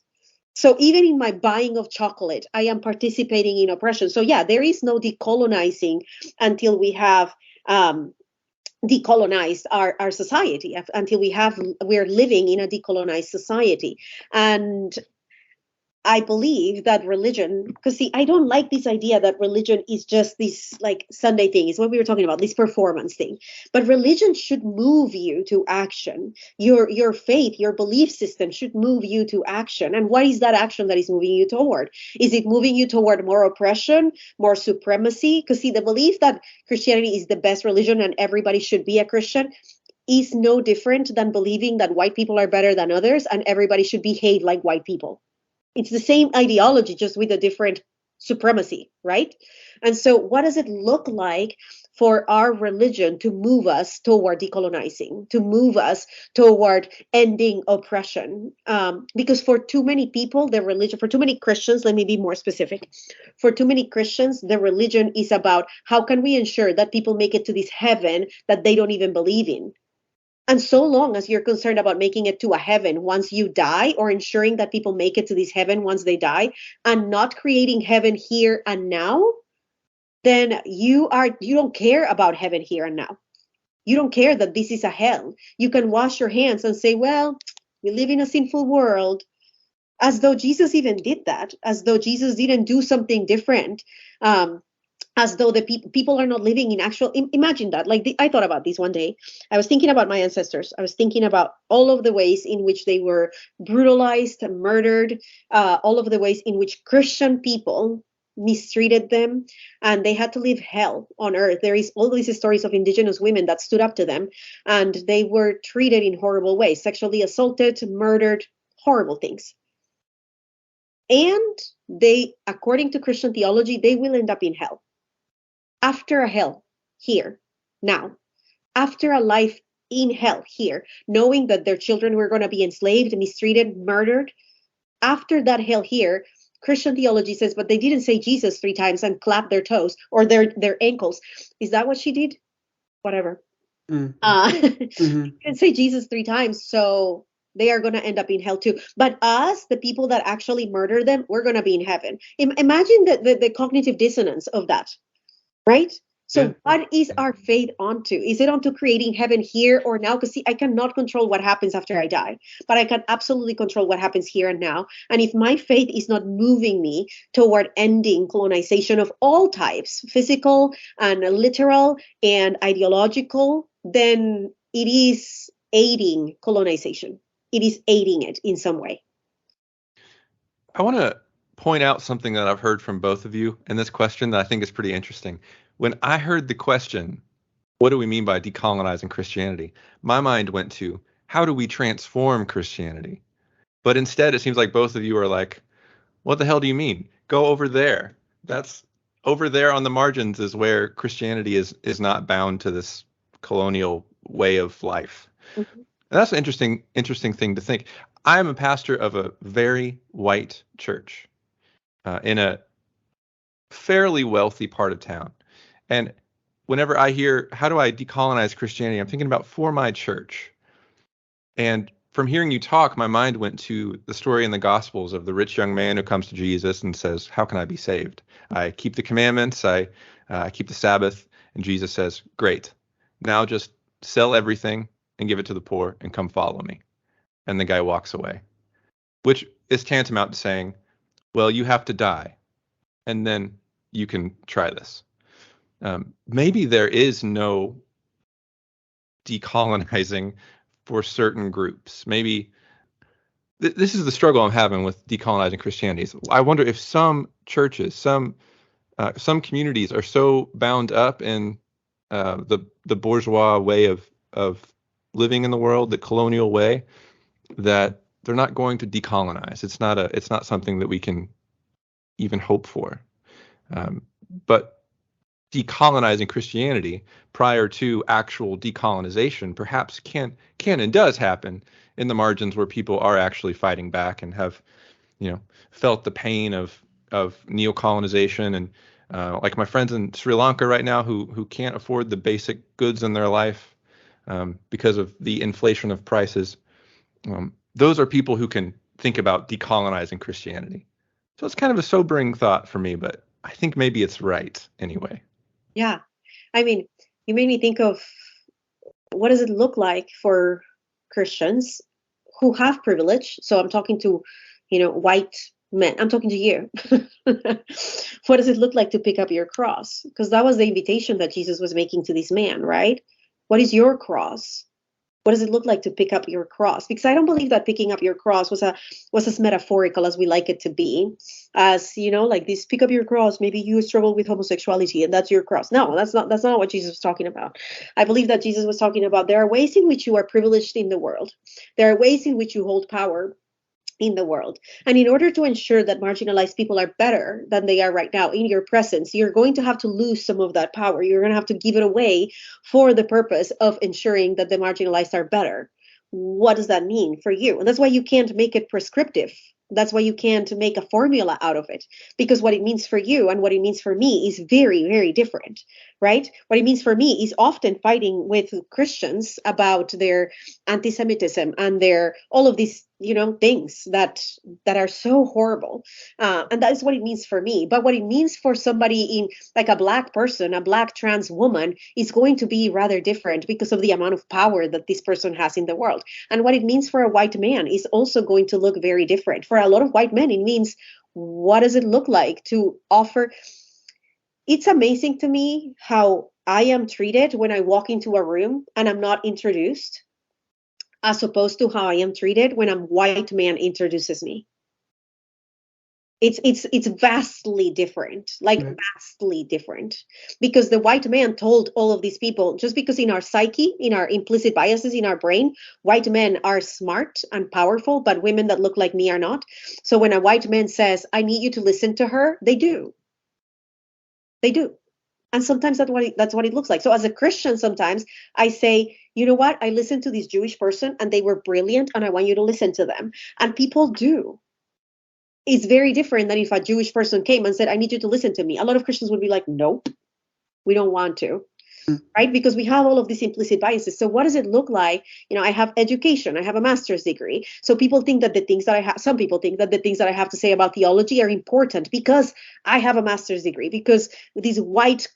So even in my buying of chocolate, I am participating in oppression. So yeah, there is no decolonizing until we have decolonized our society, until we're living in a decolonized society. And I believe that religion, because see, I don't like this idea that religion is just this like Sunday thing. Is what we were talking about, this performance thing. But religion should move you to action. Your faith, your belief system should move you to action. And what is that action that is moving you toward? Is it moving you toward more oppression, more supremacy? Because see, the belief that Christianity is the best religion and everybody should be a Christian is no different than believing that white people are better than others and everybody should behave like white people. It's the same ideology, just with a different supremacy, right? And so what does it look like for our religion to move us toward decolonizing, to move us toward ending oppression? Because for too many people, for too many Christians, let me be more specific. For too many Christians, the religion is about how can we ensure that people make it to this heaven that they don't even believe in? And so long as you're concerned about making it to a heaven once you die, or ensuring that people make it to this heaven once they die, and not creating heaven here and now, then you don't care about heaven here and now. You don't care that this is a hell. You can wash your hands and say, well, we live in a sinful world, as though Jesus even did that, as though Jesus didn't do something different. As though the people are not living in actual, imagine that. I thought about this one day. I was thinking about my ancestors. I was thinking about all of the ways in which they were brutalized, murdered, all of the ways in which Christian people mistreated them, and they had to live hell on earth. There is all these stories of indigenous women that stood up to them, and they were treated in horrible ways, sexually assaulted, murdered, horrible things. And they, according to Christian theology, they will end up in hell. After a hell here, now, after a life in hell here, knowing that their children were going to be enslaved, mistreated, murdered, after that hell here, Christian theology says, but they didn't say Jesus 3 times and clap their toes or their ankles. Is that what she did? Whatever. Didn't say Jesus 3 times, so they are going to end up in hell too. But us, the people that actually murder them, we're going to be in heaven. Imagine the cognitive dissonance of that. Right? So Yeah. what is our faith onto? Is it onto creating heaven here or now? Because see, I cannot control what happens after I die, but I can absolutely control what happens here and now. And if my faith is not moving me toward ending colonization of all types, physical and literal and ideological, then it is aiding colonization. It is aiding it in some way. I want to point out something that I've heard from both of you in this question that I think is pretty interesting. When I heard the question, what do we mean by decolonizing Christianity? My mind went to, how do we transform Christianity? But instead, it seems like both of you are like, what the hell do you mean? Go over there. That's over there on the margins is where Christianity is not bound to this colonial way of life. Mm-hmm. And that's an interesting thing to think. I'm a pastor of a very white church in a fairly wealthy part of town. And whenever I hear, how do I decolonize Christianity, I'm thinking about for my church. And from hearing you talk, my mind went to the story in the Gospels of the rich young man who comes to Jesus and says, how can I be saved? I keep the commandments, I keep the Sabbath. And Jesus says, great. Now just sell everything and give it to the poor and come follow me. And the guy walks away, which is tantamount to saying, well, you have to die, and then you can try this. Maybe there is no decolonizing for certain groups. Maybe this is the struggle I'm having with decolonizing Christianity. I wonder if some churches, some communities are so bound up in the bourgeois way of living in the world, the colonial way, that they're not going to decolonize. It's not something that we can even hope for. But decolonizing Christianity prior to actual decolonization perhaps can and does happen in the margins where people are actually fighting back and have, felt the pain of neocolonization and like my friends in Sri Lanka right now who can't afford the basic goods in their life because of the inflation of prices. Those are people who can think about decolonizing Christianity. So it's kind of a sobering thought for me, but I think maybe it's right anyway. Yeah. I mean, you made me think of what does it look like for Christians who have privilege? So I'm talking to, white men. I'm talking to you. What does it look like to pick up your cross? Because that was the invitation that Jesus was making to this man, right? What is your cross? What does it look like to pick up your cross? Because I don't believe that picking up your cross was as metaphorical as we like it to be. As like this, pick up your cross. Maybe you struggle with homosexuality and that's your cross. No, that's not what Jesus was talking about. I believe that Jesus was talking about there are ways in which you are privileged in the world. There are ways in which you hold power in the world. And in order to ensure that marginalized people are better than they are right now in your presence, you're going to have to lose some of that power. You're going to have to give it away for the purpose of ensuring that the marginalized are better. What does that mean for you? And that's why you can't make it prescriptive. That's why you can't make a formula out of it, because what it means for you and what it means for me is very, very different, right? What it means for me is often fighting with Christians about their anti-Semitism and their all of these, things that are so horrible. And that is what it means for me. But what it means for somebody in like a Black person, a Black trans woman, is going to be rather different because of the amount of power that this person has in the world. And what it means for a white man is also going to look very different. For a lot of white men, it means, what does it look like to offer? It's amazing to me how I am treated when I walk into a room and I'm not introduced, as opposed to how I am treated when a white man introduces me. It's vastly different, vastly different, because the white man told all of these people, just because in our psyche, in our implicit biases in our brain, white men are smart and powerful, but women that look like me are not. So when a white man says, I need you to listen to her, they do. They do. And sometimes that's what it looks like. So as a Christian, sometimes I say, you know what? I listened to this Jewish person and they were brilliant and I want you to listen to them. And people do. It's very different than if a Jewish person came and said, I need you to listen to me. A lot of Christians would be like, nope, we don't want to. Right? Because we have all of these implicit biases. So what does it look like? I have education. I have a master's degree. So people think that some people think that the things that I have to say about theology are important because I have a master's degree, because these white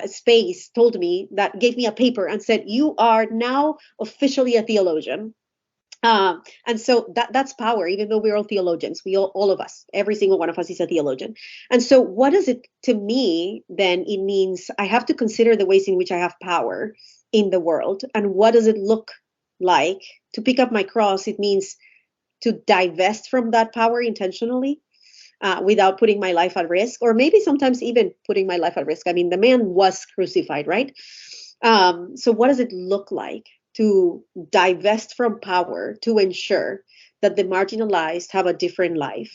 space told me, that gave me a paper and said, you are now officially a theologian. And so that's power, even though we're all theologians. All of us, every single one of us is a theologian. And so what does it, to me, then it means I have to consider the ways in which I have power in the world. And what does it look like to pick up my cross? It means to divest from that power intentionally, without putting my life at risk, or maybe sometimes even putting my life at risk. I mean, the man was crucified, right? So what does it look like to divest from power to ensure that the marginalized have a different life?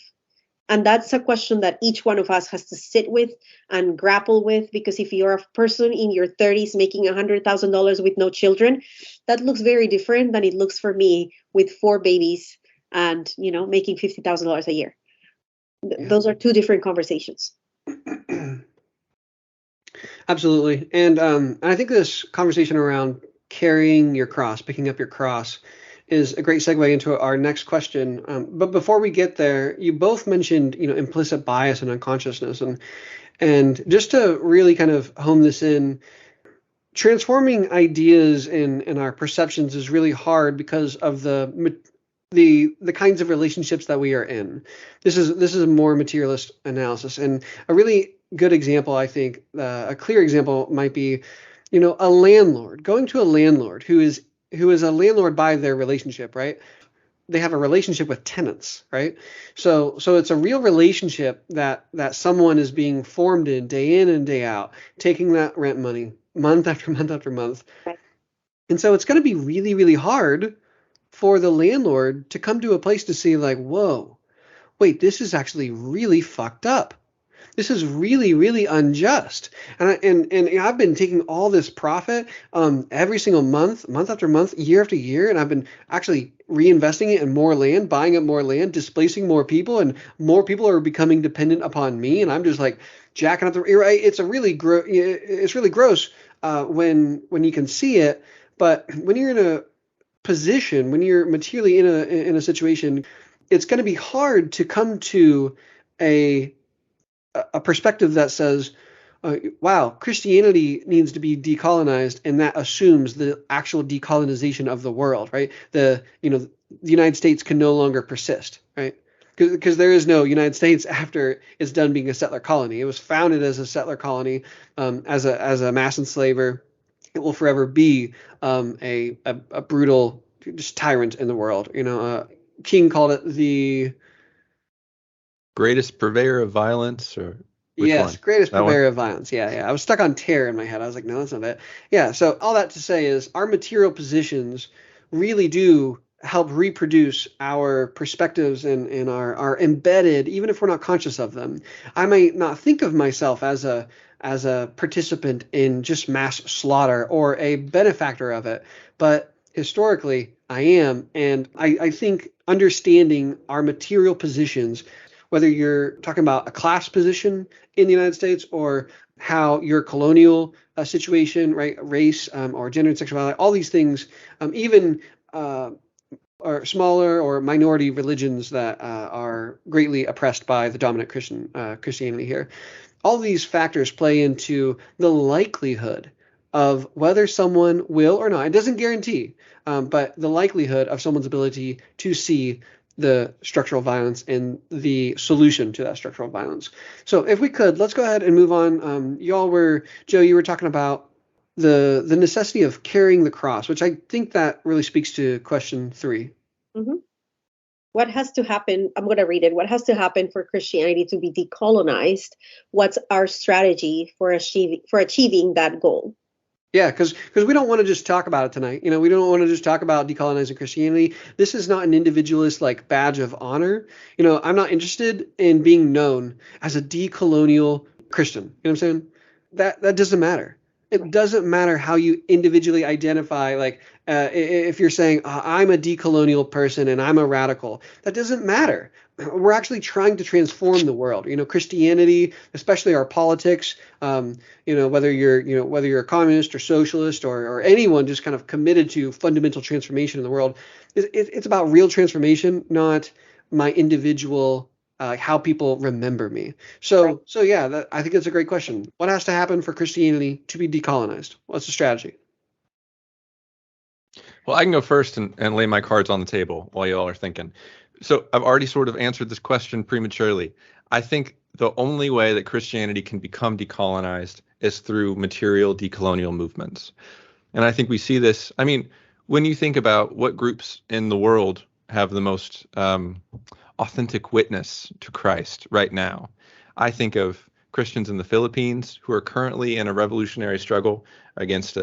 And that's a question that each one of us has to sit with and grapple with, because if you're a person in your 30s making $100,000 with no children, that looks very different than it looks for me with 4 babies and, making $50,000 a year. Yeah. Those are 2 different conversations. Absolutely. And I think this conversation around carrying your cross, picking up your cross, is a great segue into our next question. But before we get there, you both mentioned, implicit bias and unconsciousness. And just to really kind of hone this in, transforming ideas in our perceptions is really hard because of the kinds of relationships that we are in. This is a more materialist analysis, and a really good example, I think, a clear example might be, a landlord going to a landlord who is a landlord by their relationship, right? They have a relationship with tenants, right? So it's a real relationship that someone is being formed in and day out, taking that rent money month after month after month. Right. And so it's going to be really, really hard for the landlord to come to a place to see, like, whoa, wait, this is actually really fucked up. This is really, really unjust. And I've been taking all this profit every single month after month, year after year, and I've been actually reinvesting it in more land, buying up more land, displacing more people, and more people are becoming dependent upon me, and I'm just like jacking up the. It's really gross when you can see it, but when you're in a position, when you're materially in a situation, it's going to be hard to come to a perspective that says, wow, Christianity needs to be decolonized, and that assumes the actual decolonization of the world, right? The United States can no longer persist, right? Because there is no United States after it's done being a settler colony. It was founded as a settler colony, as a mass enslaver. It will forever be a brutal just tyrant in the world. King called it the greatest purveyor of violence, or which yes, one? greatest That one? purveyor of violence. Yeah. I was stuck on terror in my head. I was like, no, that's not it. Yeah. So all that to say is our material positions really do help reproduce our perspectives and are embedded, even if we're not conscious of them. I might not think of myself as a participant in just mass slaughter or a benefactor of it, but historically I am. And I think understanding our material positions, whether you're talking about a class position in the United States or how your colonial situation, right, race or gender and sexuality, all these things, even or smaller or minority religions that are greatly oppressed by the dominant Christianity here, all these factors play into the likelihood of whether someone will or not. It doesn't guarantee, but the likelihood of someone's ability to see the structural violence and the solution to that structural violence. So if we could, let's go ahead and move on. Joe, you were talking about the necessity of carrying the cross, which I think that really speaks to question 3. Mm-hmm. What has to happen? I'm going to read it. What has to happen for Christianity to be decolonized? What's our strategy for achieving that goal? Yeah, because we don't want to just talk about it tonight. We don't want to just talk about decolonizing Christianity. This is not an individualist like badge of honor. I'm not interested in being known as a decolonial Christian. You know what I'm saying? That doesn't matter. It doesn't matter how you individually identify. Like if you're saying I'm a decolonial person and I'm a radical, that doesn't matter. We're actually trying to transform the world. Christianity, especially our politics. Whether you're a communist or socialist or anyone just kind of committed to fundamental transformation in the world, it's about real transformation, not my individual how people remember me. So yeah, I think that's a great question. What has to happen for Christianity to be decolonized? What's the strategy? Well, I can go first and lay my cards on the table while you all are thinking. So I've already sort of answered this question prematurely. I think the only way that Christianity can become decolonized is through material decolonial movements. And I think we see this. I mean, when you think about what groups in the world have the most authentic witness to Christ right now, I think of Christians in the Philippines who are currently in a revolutionary struggle against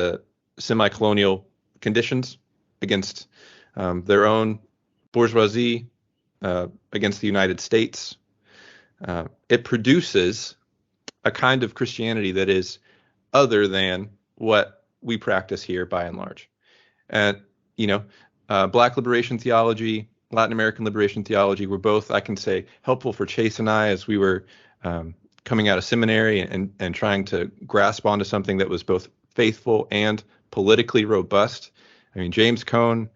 semi-colonial conditions, against their own bourgeoisie, against the United States. It produces a kind of Christianity that is other than what we practice here by and large. And, Black liberation theology, Latin American liberation theology were both, I can say, helpful for Chase and I as we were coming out of seminary and trying to grasp onto something that was both faithful and politically robust. I mean, James Cone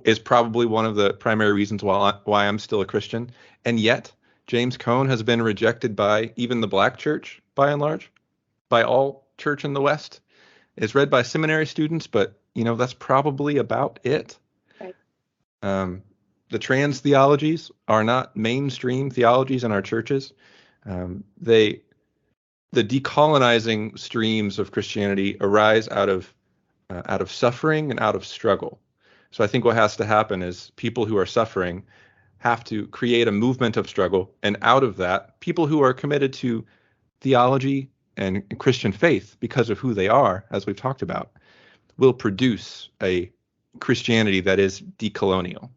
is probably one of the primary reasons why I'm still a Christian. And yet, James Cone has been rejected by even the Black church, by and large, by all church in the West. It's read by seminary students, but, that's probably about it. Right. The trans theologies are not mainstream theologies in our churches. The decolonizing streams of Christianity arise out of suffering and out of struggle. So I think what has to happen is people who are suffering have to create a movement of struggle, and out of that, people who are committed to theology and Christian faith because of who they are, as we've talked about, will produce a Christianity that is decolonial.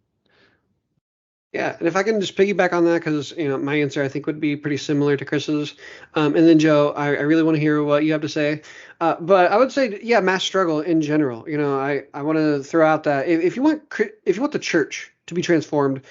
Yeah, and if I can just piggyback on that, because my answer I think would be pretty similar to Chris's, and then Joe, I really want to hear what you have to say. But I would say, yeah, mass struggle in general. I want to throw out that if you want the church to be transformed,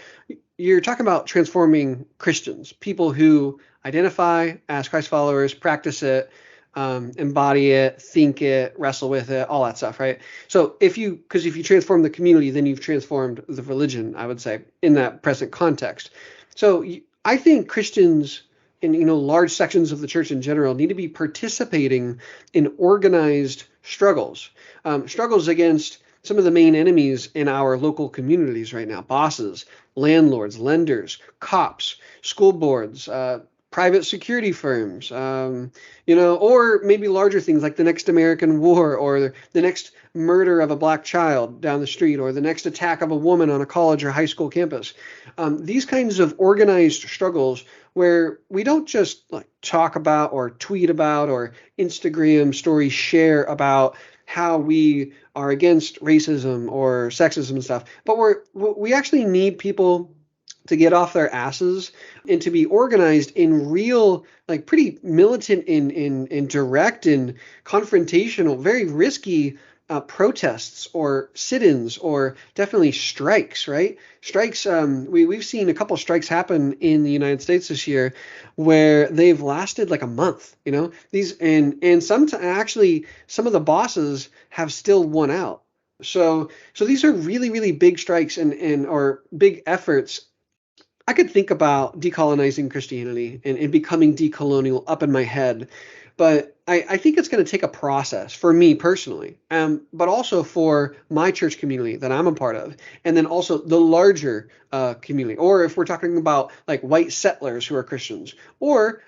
you're talking about transforming Christians, people who identify as Christ followers, practice it, embody it, think it, wrestle with it, all that stuff, right? So if you transform the community, then you've transformed the religion, I would say, in that present context. So I think Christians in large sections of the church in general need to be participating in organized struggles against some of the main enemies in our local communities right now: bosses, landlords, lenders, cops, school boards, private security firms, or maybe larger things like the next American war, or the next murder of a Black child down the street, or the next attack of a woman on a college or high school campus. These kinds of organized struggles where we don't just talk about or tweet about or Instagram story share about how we are against racism or sexism and stuff, but we actually need people to get off their asses and to be organized in real, pretty militant in direct and confrontational, very risky protests or sit-ins or definitely strikes, right? Strikes, we've seen a couple strikes happen in the United States this year where they've lasted like a month, these, and some of the bosses have still won out. So these are really, really big strikes or big efforts. I could think about decolonizing Christianity and becoming decolonial up in my head, but I think it's going to take a process for me personally, but also for my church community that I'm a part of, and then also the larger community. Or if we're talking about white settlers who are Christians, or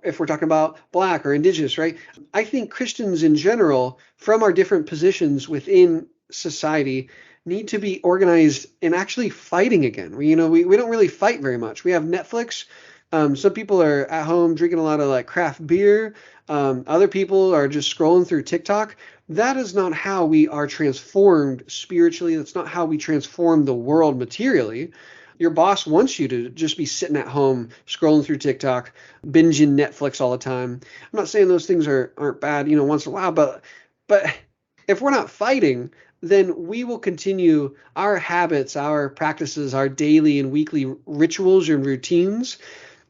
if we're talking about Black or Indigenous, right? I think Christians in general, from our different positions within society, need to be organized and actually fighting again. We don't really fight very much. We have Netflix. Some people are at home drinking a lot of craft beer. Other people are just scrolling through TikTok. That is not how we are transformed spiritually. That's not how we transform the world materially. Your boss wants you to just be sitting at home scrolling through TikTok, binging Netflix all the time. I'm not saying those things aren't bad, once in a while, but if we're not fighting, then we will continue our habits, our practices, our daily and weekly rituals and routines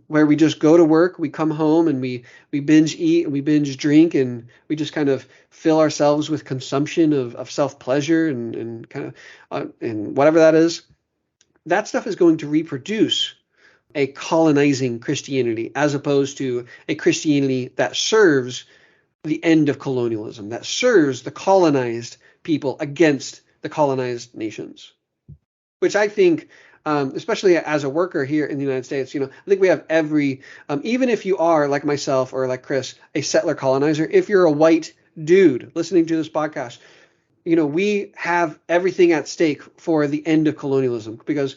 where we just go to work, we come home, and we binge eat and we binge drink, and we just kind of fill ourselves with consumption of self-pleasure and kind of and whatever that is. That stuff is going to reproduce a colonizing Christianity as opposed to a Christianity that serves the end of colonialism, that serves the colonized people against the colonized nations. Which I think, especially as a worker here in the United States, I think we have every, even if you are like myself or like Chris, a settler colonizer, if you're a white dude listening to this podcast, we have everything at stake for the end of colonialism because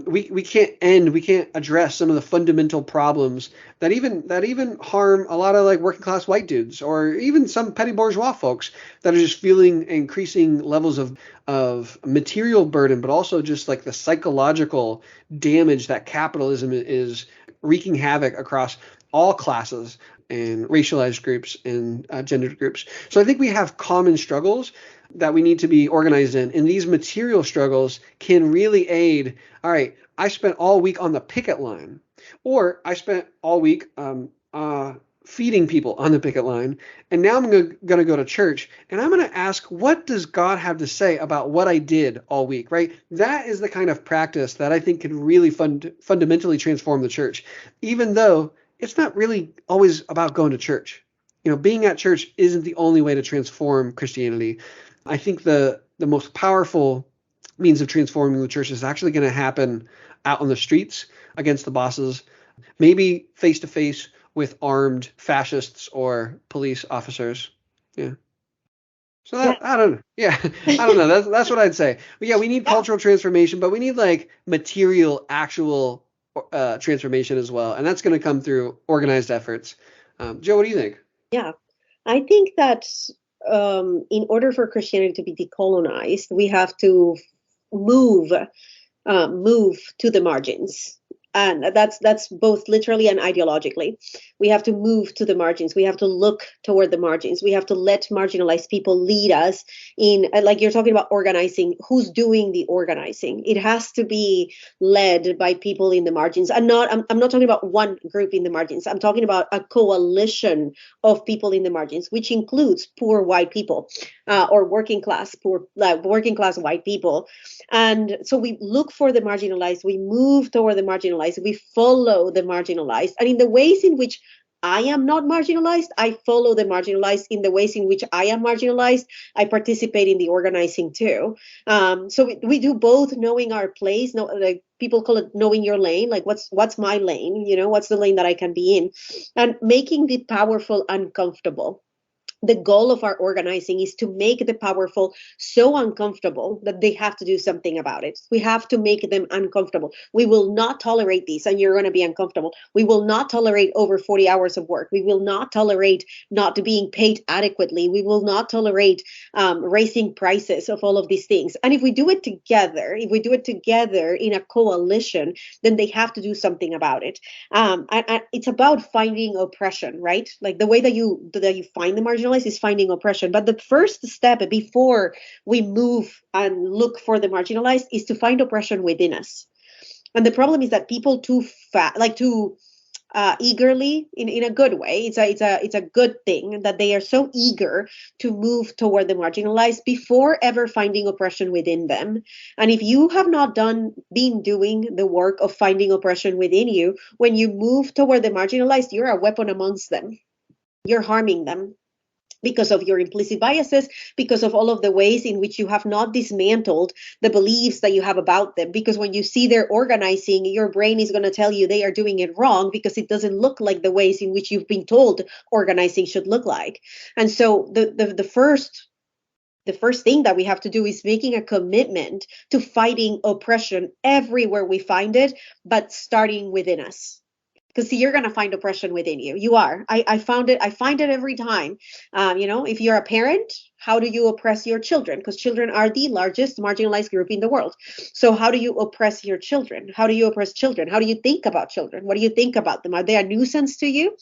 we can't address some of the fundamental problems that even harm a lot of like working class white dudes or even some petty bourgeois folks that are just feeling increasing levels of material burden, but also just like the psychological damage that capitalism is wreaking havoc across all classes and racialized groups and gendered groups. So I think we have common struggles that we need to be organized in. And these material struggles can really aid. All right, I spent all week on the picket line, or I spent all week feeding people on the picket line, and now I'm going to go to church, and I'm going to ask, what does God have to say about what I did all week, right? That is the kind of practice that I think can really fundamentally transform the church, even though it's not really always about going to church. Being at church isn't the only way to transform Christianity. I think the most powerful means of transforming the church is actually going to happen out on the streets against the bosses, maybe face to face with armed fascists or police officers. Yeah. So that, I don't know. Yeah, I don't know. That's what I'd say. But yeah, we need cultural transformation, but we need like material, actual transformation as well, and that's going to come through organized efforts. Joe, what do you think? Yeah, I think that in order for Christianity to be decolonized, we have to move to the margins. And that's both literally and ideologically. We have to move to the margins. We have to look toward the margins. We have to let marginalized people lead us in, like you're talking about organizing. Who's doing the organizing? It has to be led by people in the margins. I'm not talking about one group in the margins. I'm talking about a coalition of people in the margins, which includes poor white people or working class white people. And so we look for the marginalized. We move toward the marginalized. We follow the marginalized, and in the ways in which I am not marginalized, I follow the marginalized. In the ways in which I am marginalized, I participate in the organizing too. So we do both, knowing our place. No, like people call it knowing your lane. Like what's my lane? What's the lane that I can be in, and making the powerful uncomfortable. The goal of our organizing is to make the powerful so uncomfortable that they have to do something about it. We have to make them uncomfortable. We will not tolerate these, and you're going to be uncomfortable. We will not tolerate over 40 hours of work. We will not tolerate not being paid adequately. We will not tolerate raising prices of all of these things. And if we do it together in a coalition, then they have to do something about it. And it's about finding oppression, right? Like the way that you find the marginalized is finding oppression. But the first step before we move and look for the marginalized is to find oppression within us. And the problem is that people too eagerly, in a good way, it's a good thing that they are so eager to move toward the marginalized before ever finding oppression within them. And if you have not been doing the work of finding oppression within you, when you move toward the marginalized, you're a weapon amongst them. You're harming them, because of your implicit biases, because of all of the ways in which you have not dismantled the beliefs that you have about them. Because when you see they're organizing, your brain is going to tell you they are doing it wrong because it doesn't look like the ways in which you've been told organizing should look like. And so the first thing that we have to do is making a commitment to fighting oppression everywhere we find it, but starting within us. Because you're going to find oppression within you. You are. I find it every time. If you're a parent, how do you oppress your children? Because children are the largest marginalized group in the world. So how do you oppress your children? How do you oppress children? How do you think about children? What do you think about them? Are they a nuisance to you?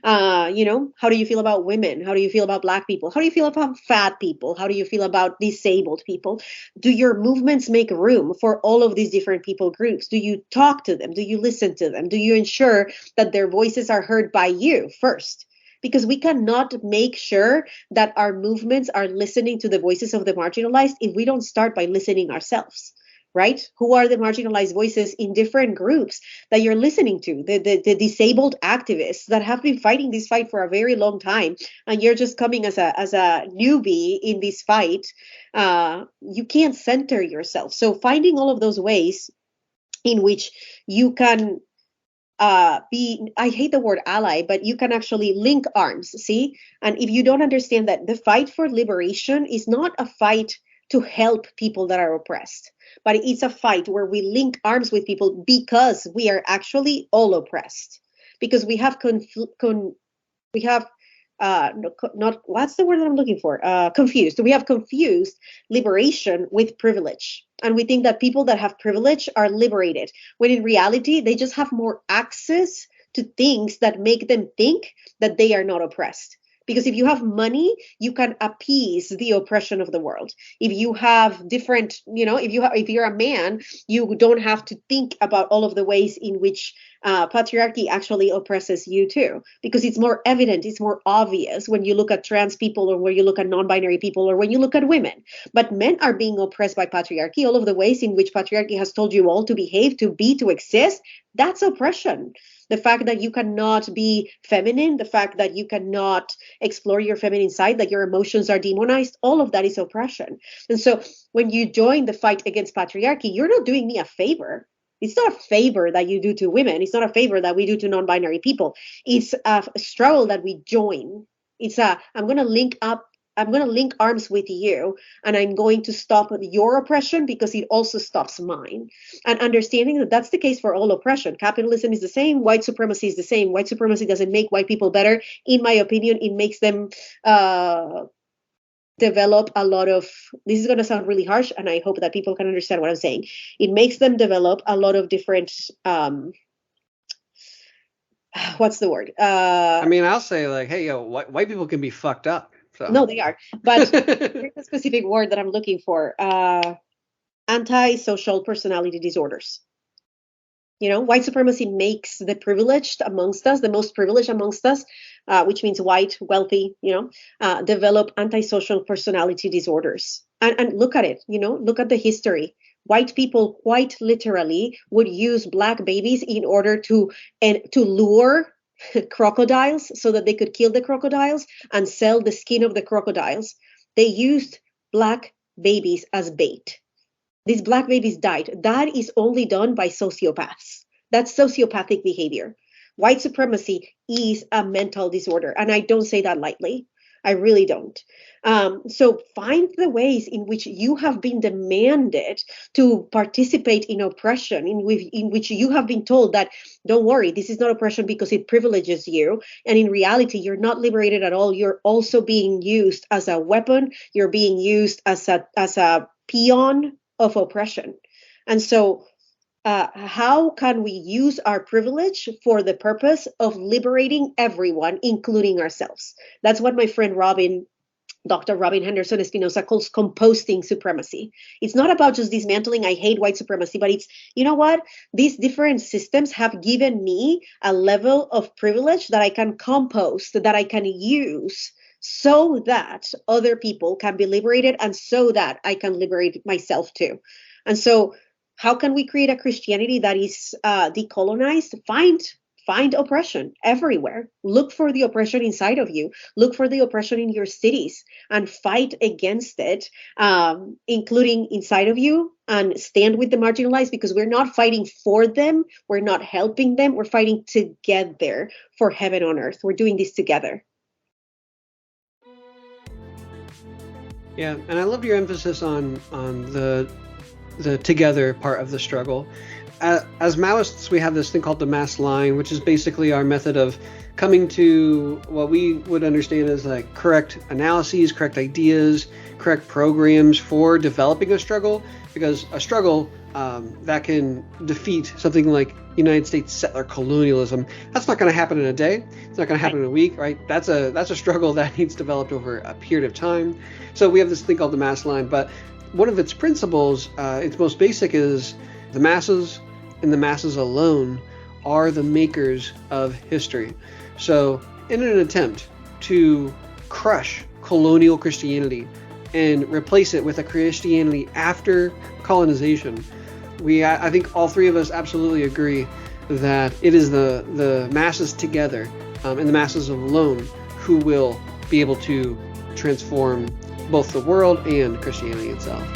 How do you feel about women? How do you feel about Black people? How do you feel about fat people? How do you feel about disabled people? Do your movements make room for all of these different people groups? Do you talk to them? Do you listen to them? Do you ensure that their voices are heard by you first? Because we cannot make sure that our movements are listening to the voices of the marginalized if we don't start by listening ourselves, right? Who are the marginalized voices in different groups that you're listening to? The disabled activists that have been fighting this fight for a very long time, and you're just coming as a newbie in this fight. You can't center yourself. So finding all of those ways in which you can be, I hate the word ally, but you can actually link arms, see? And if you don't understand that the fight for liberation is not a fight to help people that are oppressed, but it's a fight where we link arms with people because we are actually all oppressed, because we have not what's the word that I'm looking for? Confused. We have confused liberation with privilege, and we think that people that have privilege are liberated, when in reality they just have more access to things that make them think that they are not oppressed. Because if you have money, you can appease the oppression of the world. If you have different, if you're a man, you don't have to think about all of the ways in which patriarchy actually oppresses you too. Because it's more evident, it's more obvious when you look at trans people, or when you look at non-binary people, or when you look at women. But men are being oppressed by patriarchy. All of the ways in which patriarchy has told you all to behave, to be, to exist, that's oppression. The fact that you cannot be feminine, the fact that you cannot explore your feminine side, that your emotions are demonized, all of that is oppression. And so when you join the fight against patriarchy, you're not doing me a favor. It's not a favor that you do to women. It's not a favor that we do to non-binary people. It's a struggle that we join. I'm going to link arms with you, and I'm going to stop your oppression because it also stops mine. And understanding that that's the case for all oppression. Capitalism is the same. White supremacy is the same. White supremacy doesn't make white people better. In my opinion, it makes them develop a lot of, this is going to sound really harsh, and I hope that people can understand what I'm saying. It makes them develop a lot of different, what's the word? I'll say like, hey, white people can be fucked up. So. No, they are. But there's a specific word that I'm looking for. Antisocial personality disorders. White supremacy makes the privileged amongst us, the most privileged amongst us, which means white, wealthy, develop antisocial personality disorders. And look at it, look at the history. White people quite literally would use black babies in order to lure crocodiles so that they could kill the crocodiles and sell the skin of the crocodiles. They used black babies as bait. These black babies died. That is only done by sociopaths. That's sociopathic behavior. White supremacy is a mental disorder, and I don't say that lightly. I really don't. So find the ways in which you have been demanded to participate in oppression, in which you have been told that, don't worry, this is not oppression because it privileges you. And in reality, you're not liberated at all. You're also being used as a weapon. You're being used as a peon of oppression. And so how can we use our privilege for the purpose of liberating everyone, including ourselves? That's what my friend Dr. Robin Henderson Espinosa calls composting supremacy. It's not about just dismantling, I hate white supremacy, but it's, you know what? These different systems have given me a level of privilege that I can compost, that I can use so that other people can be liberated and so that I can liberate myself too. And so how can we create a Christianity that is decolonized? Find oppression everywhere. Look for the oppression inside of you. Look for the oppression in your cities and fight against it, including inside of you, and stand with the marginalized, because we're not fighting for them. We're not helping them. We're fighting together for heaven on earth. We're doing this together. Yeah, and I love your emphasis on the together part of the struggle. As Maoists, we have this thing called the mass line, which is basically our method of coming to what we would understand as like correct analyses, correct ideas, correct programs for developing a struggle, because a struggle that can defeat something like United States settler colonialism, that's not going to happen in a day. It's not going to happen in a week, right? That's a struggle that needs developed over a period of time. So we have this thing called the mass line, but one of its principles, its most basic, is the masses and the masses alone are the makers of history. So in an attempt to crush colonial Christianity and replace it with a Christianity after colonization, I think all three of us absolutely agree that it is the masses together and the masses alone who will be able to transform both the world and Christianity itself.